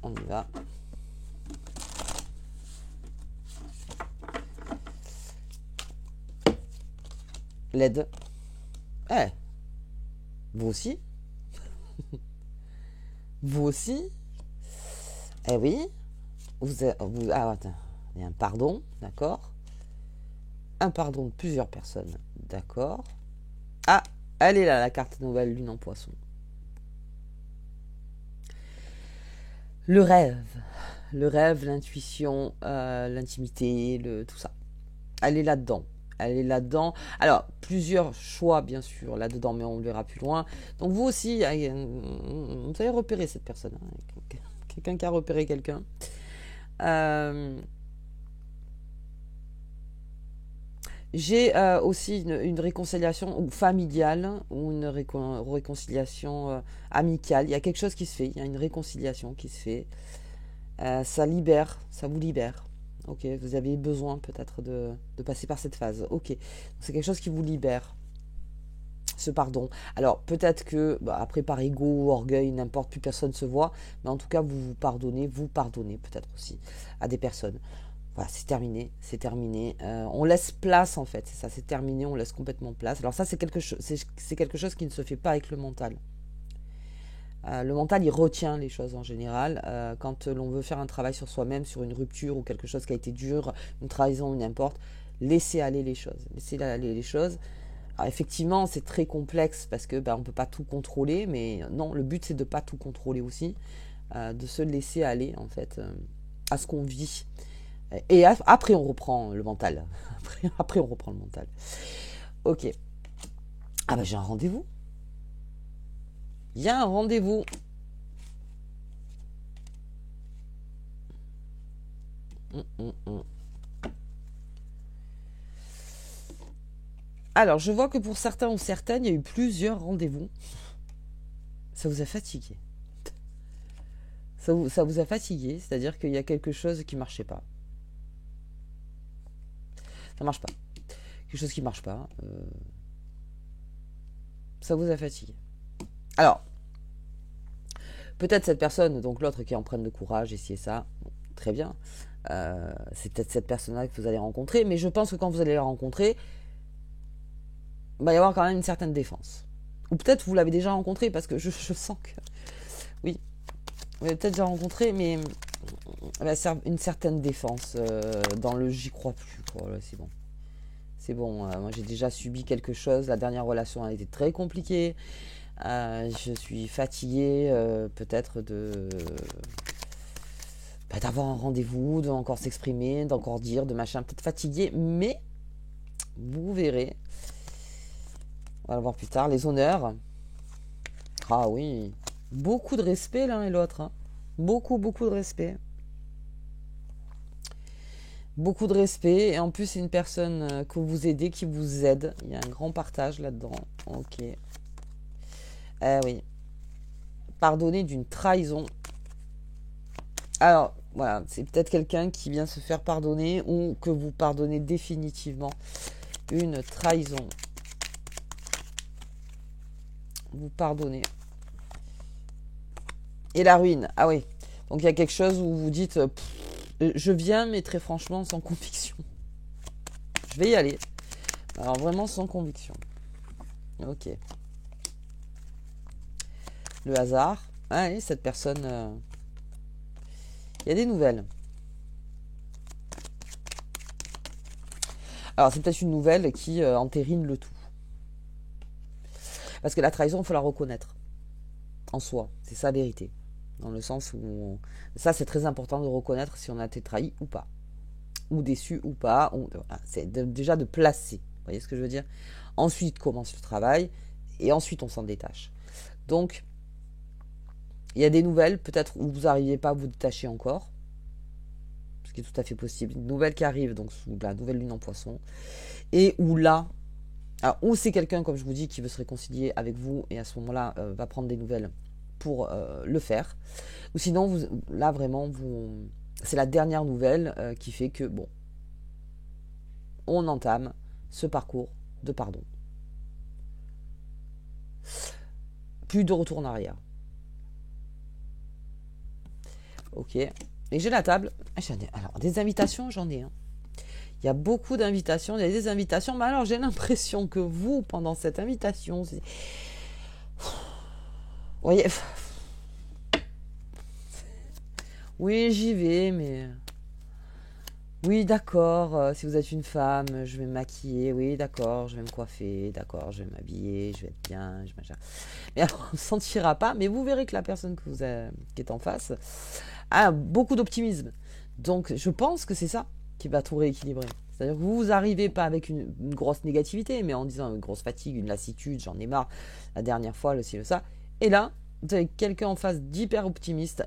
On y va. L'aide. Vous aussi. Vous aussi. Eh oui. Attends. Il y a un pardon, d'accord. Un pardon de plusieurs personnes, d'accord. Ah, elle est là, la carte nouvelle lune en poisson. Le rêve, l'intuition, l'intimité, tout ça. Elle est là-dedans. Elle est là-dedans. Alors, plusieurs choix, bien sûr, là-dedans, mais on le verra plus loin. Donc, vous aussi, vous avez repéré cette personne. Hein, quelqu'un qui a repéré quelqu'un. J'ai aussi une réconciliation familiale ou une réconciliation amicale. Il y a quelque chose qui se fait. Il y a une réconciliation qui se fait. Ça libère, ça vous libère. Ok, vous avez besoin peut-être de passer par cette phase. Ok, c'est quelque chose qui vous libère. Ce pardon. Alors peut-être que après par ego, orgueil, n'importe, plus personne se voit, mais en tout cas vous pardonnez peut-être aussi à des personnes. Voilà, c'est terminé, c'est terminé. On laisse place en fait, c'est ça, c'est terminé, on laisse complètement place. Alors ça c'est quelque chose qui ne se fait pas avec le mental. Le mental, il retient les choses en général. Quand l'on veut faire un travail sur soi-même, sur une rupture ou quelque chose qui a été dur, une trahison ou n'importe, laissez aller les choses. Laissez aller les choses. Alors effectivement, c'est très complexe parce que on ne peut pas tout contrôler, mais non, le but c'est de ne pas tout contrôler aussi, de se laisser aller en fait à ce qu'on vit. Et après on reprend le mental. Après on reprend le mental. Ok. Ah j'ai un rendez-vous. Il y a un rendez-vous. Alors, je vois que pour certains ou certaines, il y a eu plusieurs rendez-vous. Ça vous a fatigué. Ça vous a fatigué, c'est-à-dire qu'il y a quelque chose qui marchait pas. Ça marche pas. Quelque chose qui marche pas. Ça vous a fatigué. Alors, peut-être cette personne, donc l'autre qui est empreinte de courage, ici et ça, bon, très bien. C'est peut-être cette personne-là que vous allez rencontrer, mais je pense que quand vous allez la rencontrer, il va y avoir quand même une certaine défense. Ou peut-être vous l'avez déjà rencontré, parce que je sens que... Oui, vous l'avez peut-être déjà rencontré, mais une certaine défense dans le j'y crois plus. Quoi. Là, c'est bon. C'est bon, moi j'ai déjà subi quelque chose. La dernière relation a été très compliquée. Je suis fatiguée peut-être d'avoir un rendez-vous, d'encore s'exprimer, d'encore dire, de machin. Peut-être fatiguée, mais vous verrez. On va le voir plus tard. Les honneurs. Ah oui. Beaucoup de respect l'un et l'autre. Hein. Beaucoup de respect. Beaucoup de respect. Et en plus, c'est une personne que vous aidez, qui vous aide. Il y a un grand partage là-dedans. Ok. Oui. Pardonner d'une trahison. Alors, voilà, c'est peut-être quelqu'un qui vient se faire pardonner ou que vous pardonnez définitivement une trahison. Vous pardonnez. Et la ruine. Ah oui. Donc il y a quelque chose où vous dites je viens, mais très franchement, sans conviction. Je vais y aller. Alors vraiment sans conviction. Ok. Le hasard. Ah oui, cette personne... Il y a des nouvelles. Alors c'est peut-être une nouvelle qui entérine le tout. Parce que la trahison, il faut la reconnaître. En soi. C'est sa vérité. Dans le sens où... Ça, c'est très important de reconnaître si on a été trahi ou pas. Ou déçu ou pas. C'est déjà de placer. Vous voyez ce que je veux dire? Ensuite commence le travail. Et ensuite, on s'en détache. Donc, il y a des nouvelles, peut-être où vous n'arrivez pas à vous détacher encore. Ce qui est tout à fait possible. Une nouvelle qui arrive, donc sous la nouvelle lune en poisson. Et où là... Alors, ou c'est quelqu'un, comme je vous dis, qui veut se réconcilier avec vous et à ce moment-là va prendre des nouvelles pour le faire. Ou sinon, là vraiment, c'est la dernière nouvelle qui fait que, bon, on entame ce parcours de pardon. Plus de retour en arrière. Ok. Et j'ai la table. Alors, des invitations, j'en ai. Hein. Il y a beaucoup d'invitations, il y a des invitations, mais alors j'ai l'impression que vous, pendant cette invitation, vous voyez, oui, j'y vais, mais... Oui, d'accord, si vous êtes une femme, je vais me maquiller, oui, d'accord, je vais me coiffer, d'accord, je vais m'habiller, je vais être bien, machin. Mais alors, on ne sentira pas, mais vous verrez que la personne qui est en face a beaucoup d'optimisme. Donc, je pense que c'est ça qui va tout rééquilibrer. C'est-à-dire que vous arrivez pas avec une grosse négativité, mais en disant une grosse fatigue, une lassitude, j'en ai marre, la dernière fois, le ci, le ça. Et là, vous avez quelqu'un en face d'hyper optimiste,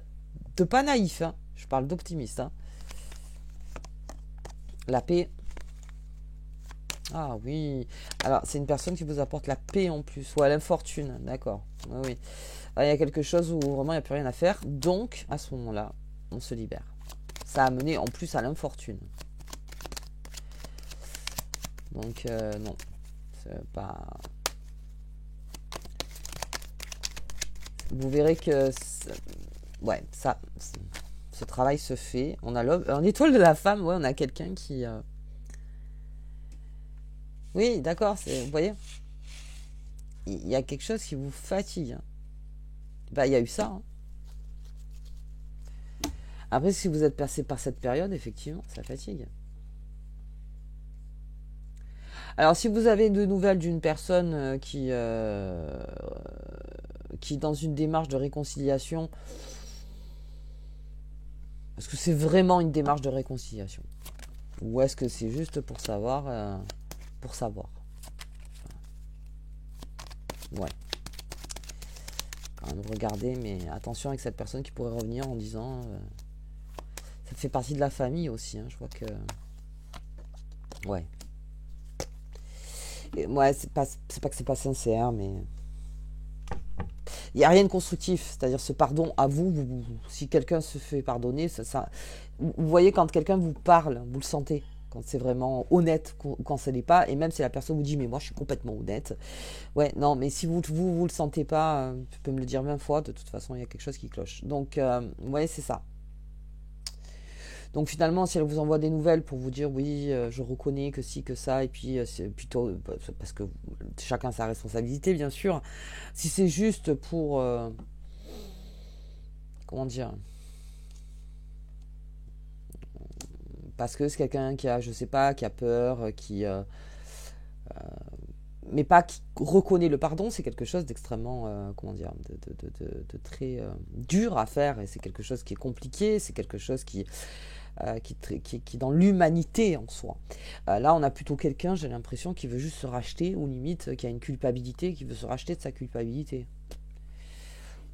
de pas naïf, hein, je parle d'optimiste. Hein. La paix. Ah oui. Alors, c'est une personne qui vous apporte la paix en plus, ou à l'infortune, d'accord. Oui, oui. Alors, il y a quelque chose où vraiment il n'y a plus rien à faire, donc, à ce moment-là, on se libère. Ça a mené en plus à l'infortune. Donc, non. C'est pas... Vous verrez que... Ouais, ça... Ce travail se fait. On a l'homme... En étoile de la femme, ouais, on a quelqu'un qui... Oui, d'accord, vous voyez, il y a quelque chose qui vous fatigue. Hein. Bah, il y a eu ça. Hein. Après, si vous êtes passé par cette période, effectivement, ça fatigue. Alors, si vous avez de nouvelles d'une personne qui est dans une démarche de réconciliation, est-ce que c'est vraiment une démarche de réconciliation? Ou est-ce que c'est juste pour savoir pour savoir? Ouais. Quand même regarder, mais attention avec cette personne qui pourrait revenir en disant... ça fait partie de la famille aussi, hein, je vois que... Ouais. Et, ouais, c'est pas que c'est pas sincère, mais... Il n'y a rien de constructif. C'est-à-dire ce pardon à vous, si quelqu'un se fait pardonner, vous voyez quand quelqu'un vous parle, vous le sentez. Quand c'est vraiment honnête, quand ça l'est pas. Et même si la personne vous dit, mais moi je suis complètement honnête. Ouais, non, mais si vous le sentez pas, tu peux me le dire 20 fois, de toute façon, il y a quelque chose qui cloche. Donc, ouais, c'est ça. Donc finalement, si elle vous envoie des nouvelles pour vous dire oui, je reconnais que si, que ça, et puis c'est plutôt parce que chacun a sa responsabilité, bien sûr. Si c'est juste pour comment dire, parce que c'est quelqu'un qui a, je sais pas, qui a peur, mais pas qui reconnaît le pardon, c'est quelque chose d'extrêmement, comment dire, de très dur à faire, et c'est quelque chose qui est compliqué, c'est quelque chose qui est dans l'humanité en soi. Là, on a plutôt quelqu'un, j'ai l'impression, qui veut juste se racheter, ou limite, qui a une culpabilité, qui veut se racheter de sa culpabilité.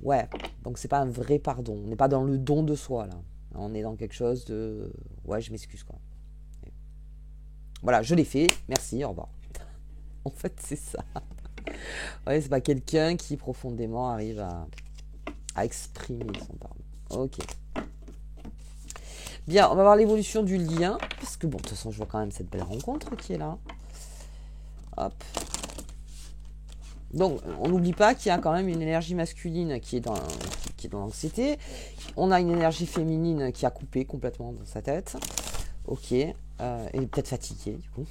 Ouais, donc c'est pas un vrai pardon. On n'est pas dans le don de soi, là. On est dans quelque chose de... Ouais, je m'excuse, quoi. Voilà, je l'ai fait, merci, au revoir. En fait, c'est ça. Ouais, c'est pas quelqu'un qui profondément arrive à exprimer son pardon. Ok. Bien, on va voir l'évolution du lien, parce que bon, de toute façon, je vois quand même cette belle rencontre qui est là. Hop. Donc, on n'oublie pas qu'il y a quand même une énergie masculine qui est dans l'anxiété. On a une énergie féminine qui a coupé complètement dans sa tête. Ok. Et peut-être fatiguée, du coup.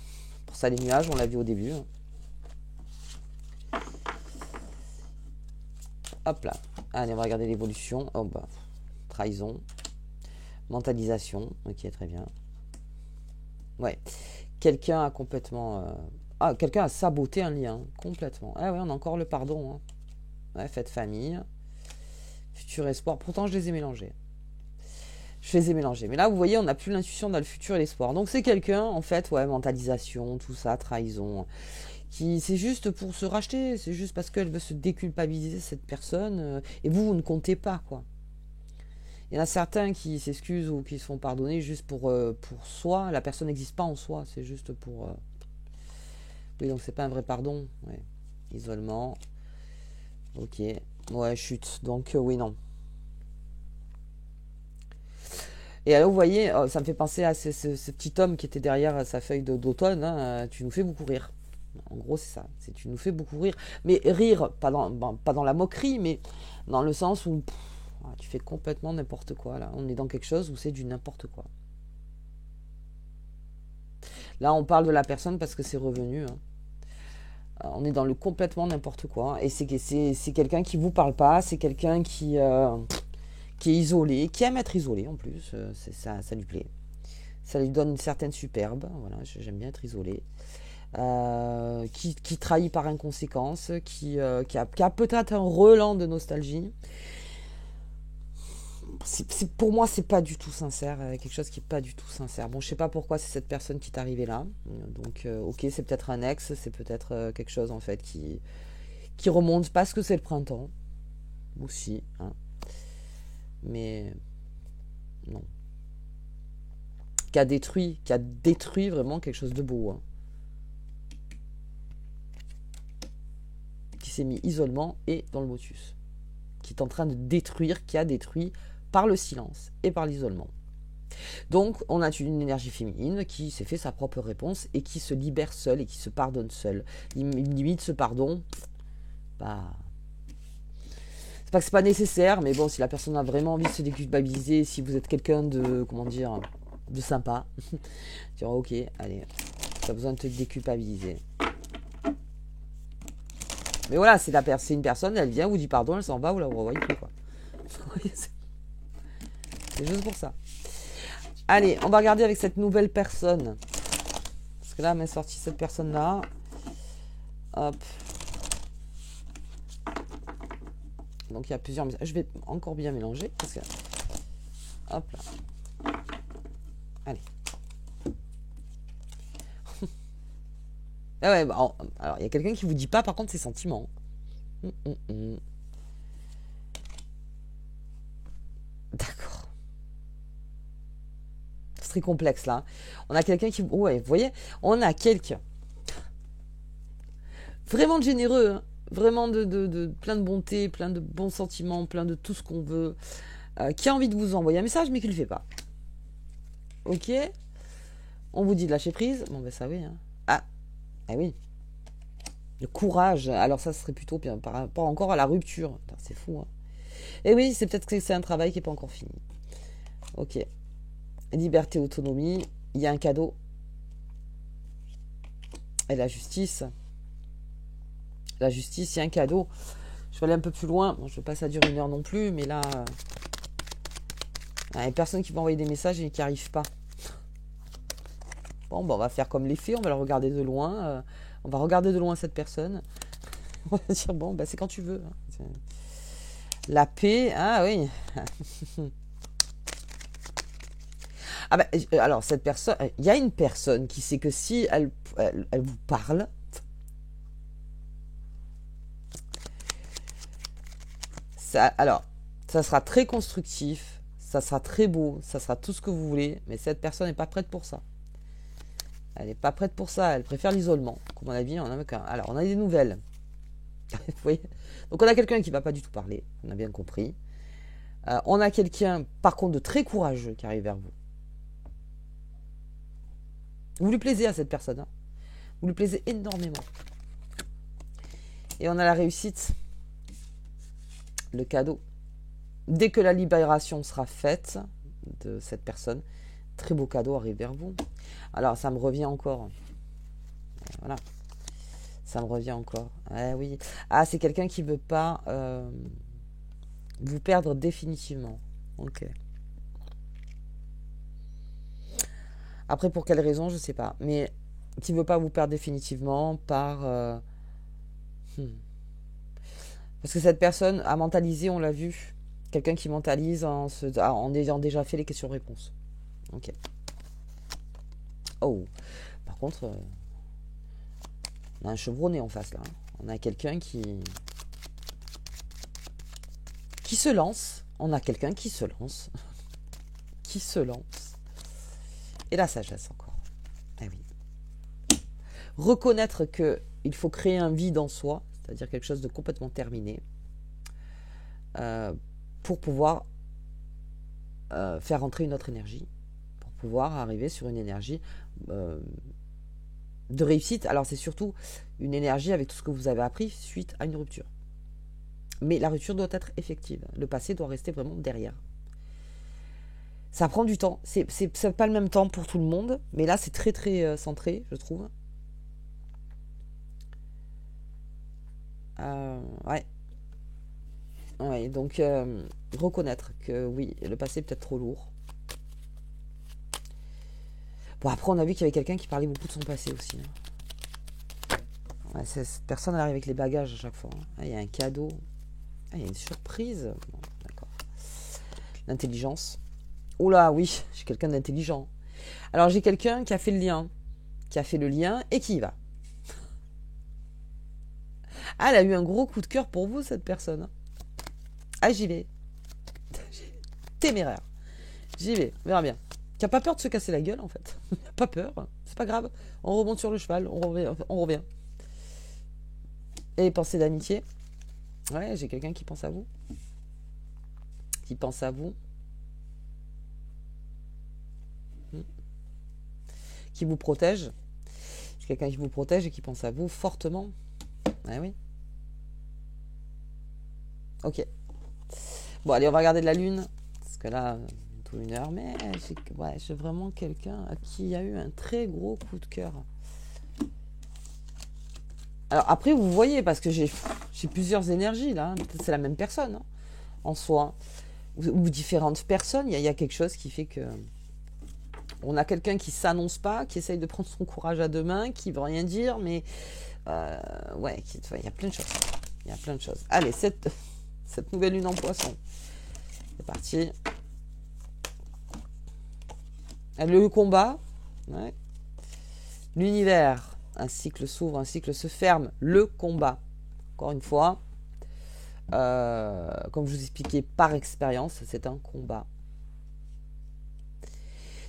Pour ça, les nuages, on l'a vu au début. Hop là. Allez, on va regarder l'évolution. Oh bah, trahison. Mentalisation. Ok, très bien. Ouais. Quelqu'un a complètement... quelqu'un a saboté un lien, complètement. Ah ouais, on a encore le pardon. Hein. Ouais, fête famille. Futur espoir. Pourtant, je les ai mélangés. Je les ai mélangés. Mais là, vous voyez, on n'a plus l'intuition dans le futur et l'espoir. Donc, c'est quelqu'un, en fait, ouais, mentalisation, tout ça, trahison, qui, c'est juste pour se racheter. C'est juste parce qu'elle veut se déculpabiliser, cette personne. Et vous ne comptez pas, quoi. Il y en a certains qui s'excusent ou qui se font pardonner juste pour soi. La personne n'existe pas en soi. C'est juste pour... Oui, donc c'est pas un vrai pardon. Ouais. Isolement. Ok. Ouais, chute. Donc, oui, non. Et alors, vous voyez, ça me fait penser à ce petit homme qui était derrière sa feuille d'automne. Hein, tu nous fais beaucoup rire. En gros, c'est ça. C'est tu nous fais beaucoup rire. Mais rire, pas dans la moquerie, mais dans le sens où tu fais complètement n'importe quoi. Là, on est dans quelque chose où c'est du n'importe quoi. Là, on parle de la personne parce que c'est revenu. Hein. On est dans le complètement n'importe quoi. Et c'est quelqu'un qui vous parle pas. C'est quelqu'un qui est isolé, qui aime être isolé en plus. Ça lui plaît. Ça lui donne une certaine superbe. Voilà, j'aime bien être isolé. Qui trahit par inconséquence, qui a peut-être un relent de nostalgie. Pour moi, c'est pas du tout sincère, quelque chose qui est pas du tout sincère. Bon, je sais pas pourquoi c'est cette personne qui est arrivée là. Donc, ok, c'est peut-être un ex, c'est peut-être quelque chose en fait qui remonte parce que c'est le printemps aussi. Hein. Mais non. Qui a détruit vraiment quelque chose de beau. Hein. Qui s'est mis isolement et dans le motus. Qui est en train de détruire, qui a détruit par le silence et par l'isolement. Donc, on a une énergie féminine qui s'est fait sa propre réponse et qui se libère seule et qui se pardonne seule. Limite, ce pardon, bah, c'est pas que c'est pas nécessaire, mais bon, si la personne a vraiment envie de se déculpabiliser, si vous êtes quelqu'un de, comment dire, de sympa, tu diras ok, allez, tu as besoin de te déculpabiliser. Mais voilà, c'est une personne, elle vient, vous dit pardon, elle s'en va, vous la revoyez plus, quoi. C'est juste pour ça. Allez, on va regarder avec cette nouvelle personne. Parce que là, m'est sortie cette personne-là. Hop. Donc, il y a plusieurs messages. Je vais encore bien mélanger. Parce que... Hop là. Allez. Ah ouais, bah, alors, il y a quelqu'un qui vous dit pas, par contre, ses sentiments. D'accord. C'est très complexe, là. On a quelqu'un qui... Ouais, vous voyez, on a quelqu'un vraiment généreux, hein. vraiment de plein de bonté, plein de bons sentiments, plein de tout ce qu'on veut, qui a envie de vous envoyer un message, mais qui ne le fait pas. Ok, on vous dit de lâcher prise. Bon, ben ça oui. Hein. Ah oui. Le courage. Alors ça serait plutôt bien par rapport encore à la rupture. C'est fou. Hein. Et oui, c'est peut-être que c'est un travail qui n'est pas encore fini. Ok. Liberté, autonomie. Il y a un cadeau. Et la justice. La justice, il y a un cadeau. Je vais aller un peu plus loin. Bon, je ne veux pas que ça dure 1 heure non plus, mais là... il y a personne qui va envoyer des messages et qui n'y arrive pas. Bon, ben, on va faire comme les fées, on va le regarder de loin. On va regarder de loin cette personne. On va dire, bon, ben, c'est quand tu veux. Hein. La paix, ah oui. Ah ben, alors, cette personne, il y a une personne qui sait que si elle vous parle, alors, ça sera très constructif, ça sera très beau, ça sera tout ce que vous voulez, mais cette personne n'est pas prête pour ça. Elle n'est pas prête pour ça, elle préfère l'isolement. Comme on a dit, alors on a des nouvelles. Vous voyez. Donc on a quelqu'un qui ne va pas du tout parler, on a bien compris. On a quelqu'un, par contre, de très courageux qui arrive vers vous. Vous lui plaisez à cette personne. Hein. Vous lui plaisez énormément. Et on a la réussite. Le cadeau. Dès que la libération sera faite de cette personne, très beau cadeau arrive vers vous. Alors, ça me revient encore. Voilà. Ça me revient encore. Eh oui. Ah, c'est quelqu'un qui ne veut pas vous perdre définitivement. Ok. Après, pour quelle raison, je ne sais pas. Mais qui ne veut pas vous perdre définitivement par... Parce que cette personne a mentalisé, on l'a vu. Quelqu'un qui mentalise en ayant déjà fait les questions-réponses. Ok. Oh. Par contre, on a un chevronné en face là. Hein. On a quelqu'un qui se lance. On a quelqu'un qui se lance. Qui se lance. Et la sagesse encore. Ah oui. Reconnaître qu'il faut créer un vide en soi, c'est-à-dire quelque chose de complètement terminé, pour pouvoir faire rentrer une autre énergie, pour pouvoir arriver sur une énergie de réussite. Alors c'est surtout une énergie avec tout ce que vous avez appris suite à une rupture. Mais la rupture doit être effective. Le passé doit rester vraiment derrière. Ça prend du temps. C'est pas le même temps pour tout le monde, mais là c'est très très centré, je trouve. Ouais. Ouais, donc reconnaître que oui, le passé est peut-être trop lourd. Bon, après on a vu qu'il y avait quelqu'un qui parlait beaucoup de son passé aussi. Hein. Ouais, cette personne elle arrive avec les bagages à chaque fois. Hein. Ah, il y a un cadeau. Ah, il y a une surprise. Bon, d'accord. L'intelligence. Oh là, oui, j'ai quelqu'un d'intelligent. Alors j'ai quelqu'un qui a fait le lien. Qui a fait le lien et qui y va. Ah, elle a eu un gros coup de cœur pour vous, cette personne. Ah, j'y vais. Téméraire. J'y vais, on verra bien. Qui n'a pas peur de se casser la gueule, en fait. Pas peur, c'est pas grave. On remonte sur le cheval, on revient. Et pensée d'amitié. Ouais, j'ai quelqu'un qui pense à vous. Qui pense à vous. Qui vous protège. J'ai quelqu'un qui vous protège et qui pense à vous fortement. Ouais, oui. Ok. Bon, allez, on va regarder de la lune. Parce que là, tout 1 heure. Mais j'ai vraiment quelqu'un à qui a eu un très gros coup de cœur. Alors après, vous voyez, parce que j'ai plusieurs énergies, là. Peut-être c'est la même personne, hein, en soi. Ou différentes personnes. Il y a quelque chose qui fait que... On a quelqu'un qui s'annonce pas, qui essaye de prendre son courage à deux mains, qui veut rien dire, mais... ouais, il y a plein de choses. Il y a plein de choses. Allez, cette nouvelle lune en poisson. C'est parti. Le combat. Ouais. L'univers. Un cycle s'ouvre, un cycle se ferme. Le combat. Encore une fois. Comme je vous expliquais par expérience, c'est un combat.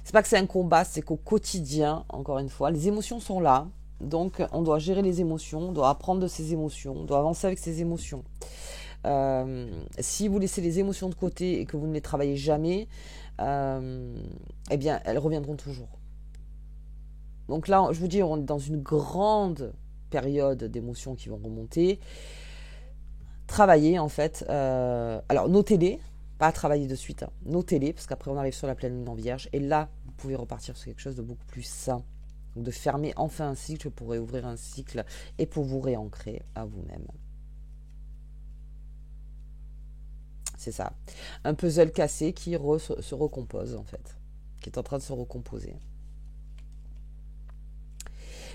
C'est pas que c'est un combat, c'est qu'au quotidien, encore une fois, les émotions sont là. Donc, on doit gérer les émotions, on doit apprendre de ses émotions, on doit avancer avec ses émotions. Si vous laissez les émotions de côté et que vous ne les travaillez jamais, eh bien, elles reviendront toujours. Donc là, je vous dis, on est dans une grande période d'émotions qui vont remonter. Travaillez, en fait. Alors, notez-les, pas travailler de suite. Hein. Notez-les, parce qu'après, on arrive sur la pleine lune en vierge. Et là, vous pouvez repartir sur quelque chose de beaucoup plus sain. Donc, de fermer enfin un cycle pour réouvrir un cycle et pour vous réancrer à vous-même. C'est ça. Un puzzle cassé qui se recompose, en fait. Qui est en train de se recomposer.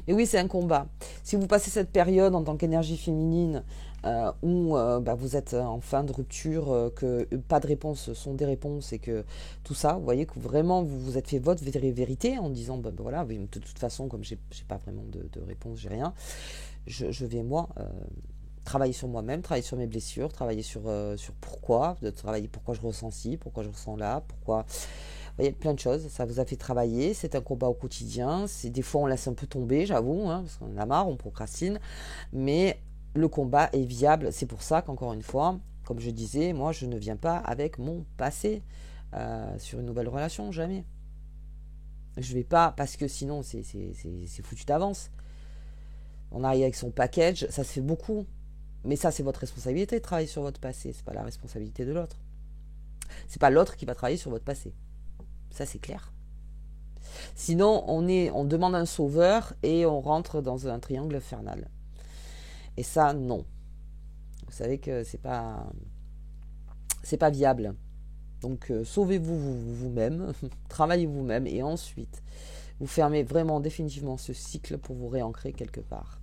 Mais oui, c'est un combat. Si vous passez cette période en tant qu'énergie féminine où vous êtes en fin de rupture, que pas de réponses sont des réponses et que tout ça, vous voyez que vraiment vous vous êtes fait votre vérité en disant voilà, de toute façon, comme j'ai pas vraiment de réponse, j'ai rien, je vais moi travailler sur moi-même, travailler sur mes blessures, travailler sur pourquoi, travailler pourquoi je ressens ci, pourquoi je ressens là, pourquoi. Vous voyez, plein de choses, ça vous a fait travailler, c'est un combat au quotidien, des fois on laisse un peu tomber, j'avoue, hein, parce qu'on en a marre, on procrastine, mais le combat est viable, c'est pour ça qu'encore une fois, comme je disais, moi je ne viens pas avec mon passé sur une nouvelle relation, jamais. Je vais pas, parce que sinon c'est foutu d'avance. On arrive avec son package, ça se fait beaucoup, mais ça c'est votre responsabilité de travailler sur votre passé, c'est pas la responsabilité de l'autre. C'est pas l'autre qui va travailler sur votre passé. Ça, c'est clair. Sinon, on demande un sauveur et on rentre dans un triangle infernal. Et ça, non. Vous savez que c'est pas viable. Donc, sauvez-vous vous-même, travaillez vous-même et ensuite, vous fermez vraiment définitivement ce cycle pour vous réancrer quelque part.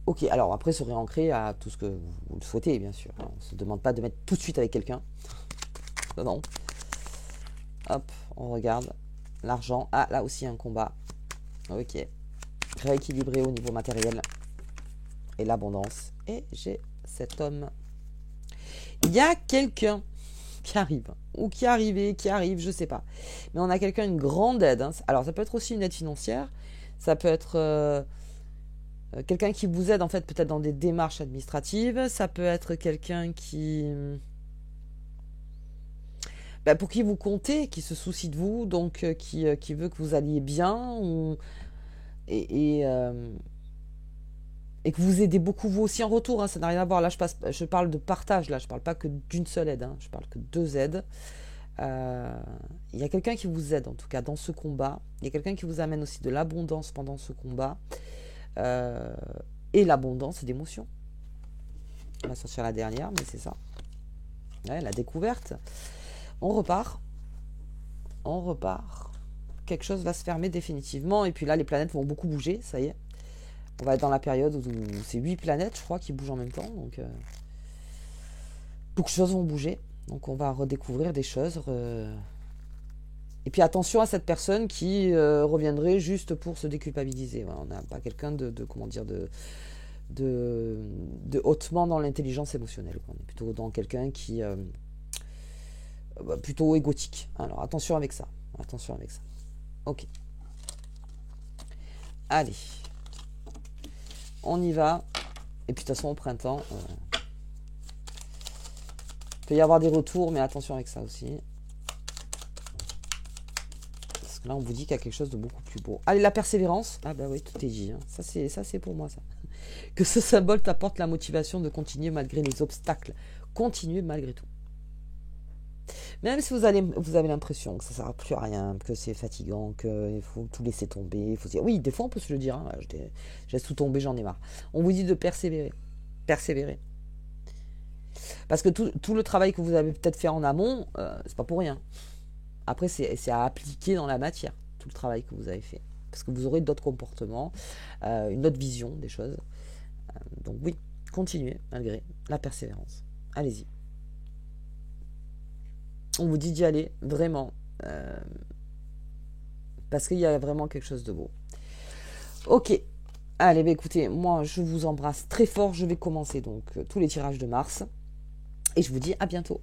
Ok, alors après, se réancrer à tout ce que vous le souhaitez, bien sûr. On ne se demande pas de mettre tout de suite avec quelqu'un. Non, non. Hop, on regarde. L'argent. Ah, là aussi un combat. Ok. Rééquilibré au niveau matériel. Et l'abondance. Et j'ai cet homme. Il y a quelqu'un qui arrive. Ou qui est arrivé, qui arrive, je sais pas. Mais on a quelqu'un, une grande aide. Hein. Alors, ça peut être aussi une aide financière. Ça peut être quelqu'un qui vous aide, en fait, peut-être dans des démarches administratives. Ça peut être quelqu'un qui... pour qui vous comptez, qui se soucie de vous, donc qui veut que vous alliez bien, et que vous aidez beaucoup vous aussi en retour. Hein, ça n'a rien à voir. Là, je parle de partage. Là, je parle pas que d'une seule aide. Hein, je parle que de 2 aides. Il y a quelqu'un qui vous aide, en tout cas, dans ce combat. Il y a quelqu'un qui vous amène aussi de l'abondance pendant ce combat. Et l'abondance d'émotions. On va sortir la dernière, mais c'est ça. Ouais, la découverte. On repart. Quelque chose va se fermer définitivement. Et puis là, les planètes vont beaucoup bouger. Ça y est. On va être dans la période où c'est 8 planètes, je crois, qui bougent en même temps. Donc, beaucoup de choses vont bouger. Donc, on va redécouvrir des choses. Et puis, attention à cette personne qui reviendrait juste pour se déculpabiliser. Voilà, on n'a pas quelqu'un de hautement dans l'intelligence émotionnelle. On est plutôt dans quelqu'un qui... plutôt égotique. Alors attention avec ça. Ok. Allez. On y va. Et puis de toute façon au printemps, il peut y avoir des retours, mais attention avec ça aussi. Parce que là on vous dit qu'il y a quelque chose de beaucoup plus beau. Allez, la persévérance. Ah bah oui, tout est dit. Hein. Ça c'est pour moi ça. Que ce symbole t'apporte la motivation de continuer malgré les obstacles. Continuer malgré tout. Même si vous avez l'impression que ça ne sert plus à rien, que c'est fatigant, qu'il faut tout laisser tomber, il faut se dire, oui, des fois on peut se le dire, hein, je laisse tout tomber, j'en ai marre. On vous dit de persévérer. Persévérer. Parce que tout le travail que vous avez peut-être fait en amont, c'est pas pour rien. Après, c'est à appliquer dans la matière, tout le travail que vous avez fait. Parce que vous aurez d'autres comportements, une autre vision des choses. Donc oui, continuez malgré la persévérance. Allez-y. On vous dit d'y aller, vraiment. Parce qu'il y a vraiment quelque chose de beau. Ok. Allez, écoutez, moi, je vous embrasse très fort. Je vais commencer donc tous les tirages de Mars. Et je vous dis à bientôt.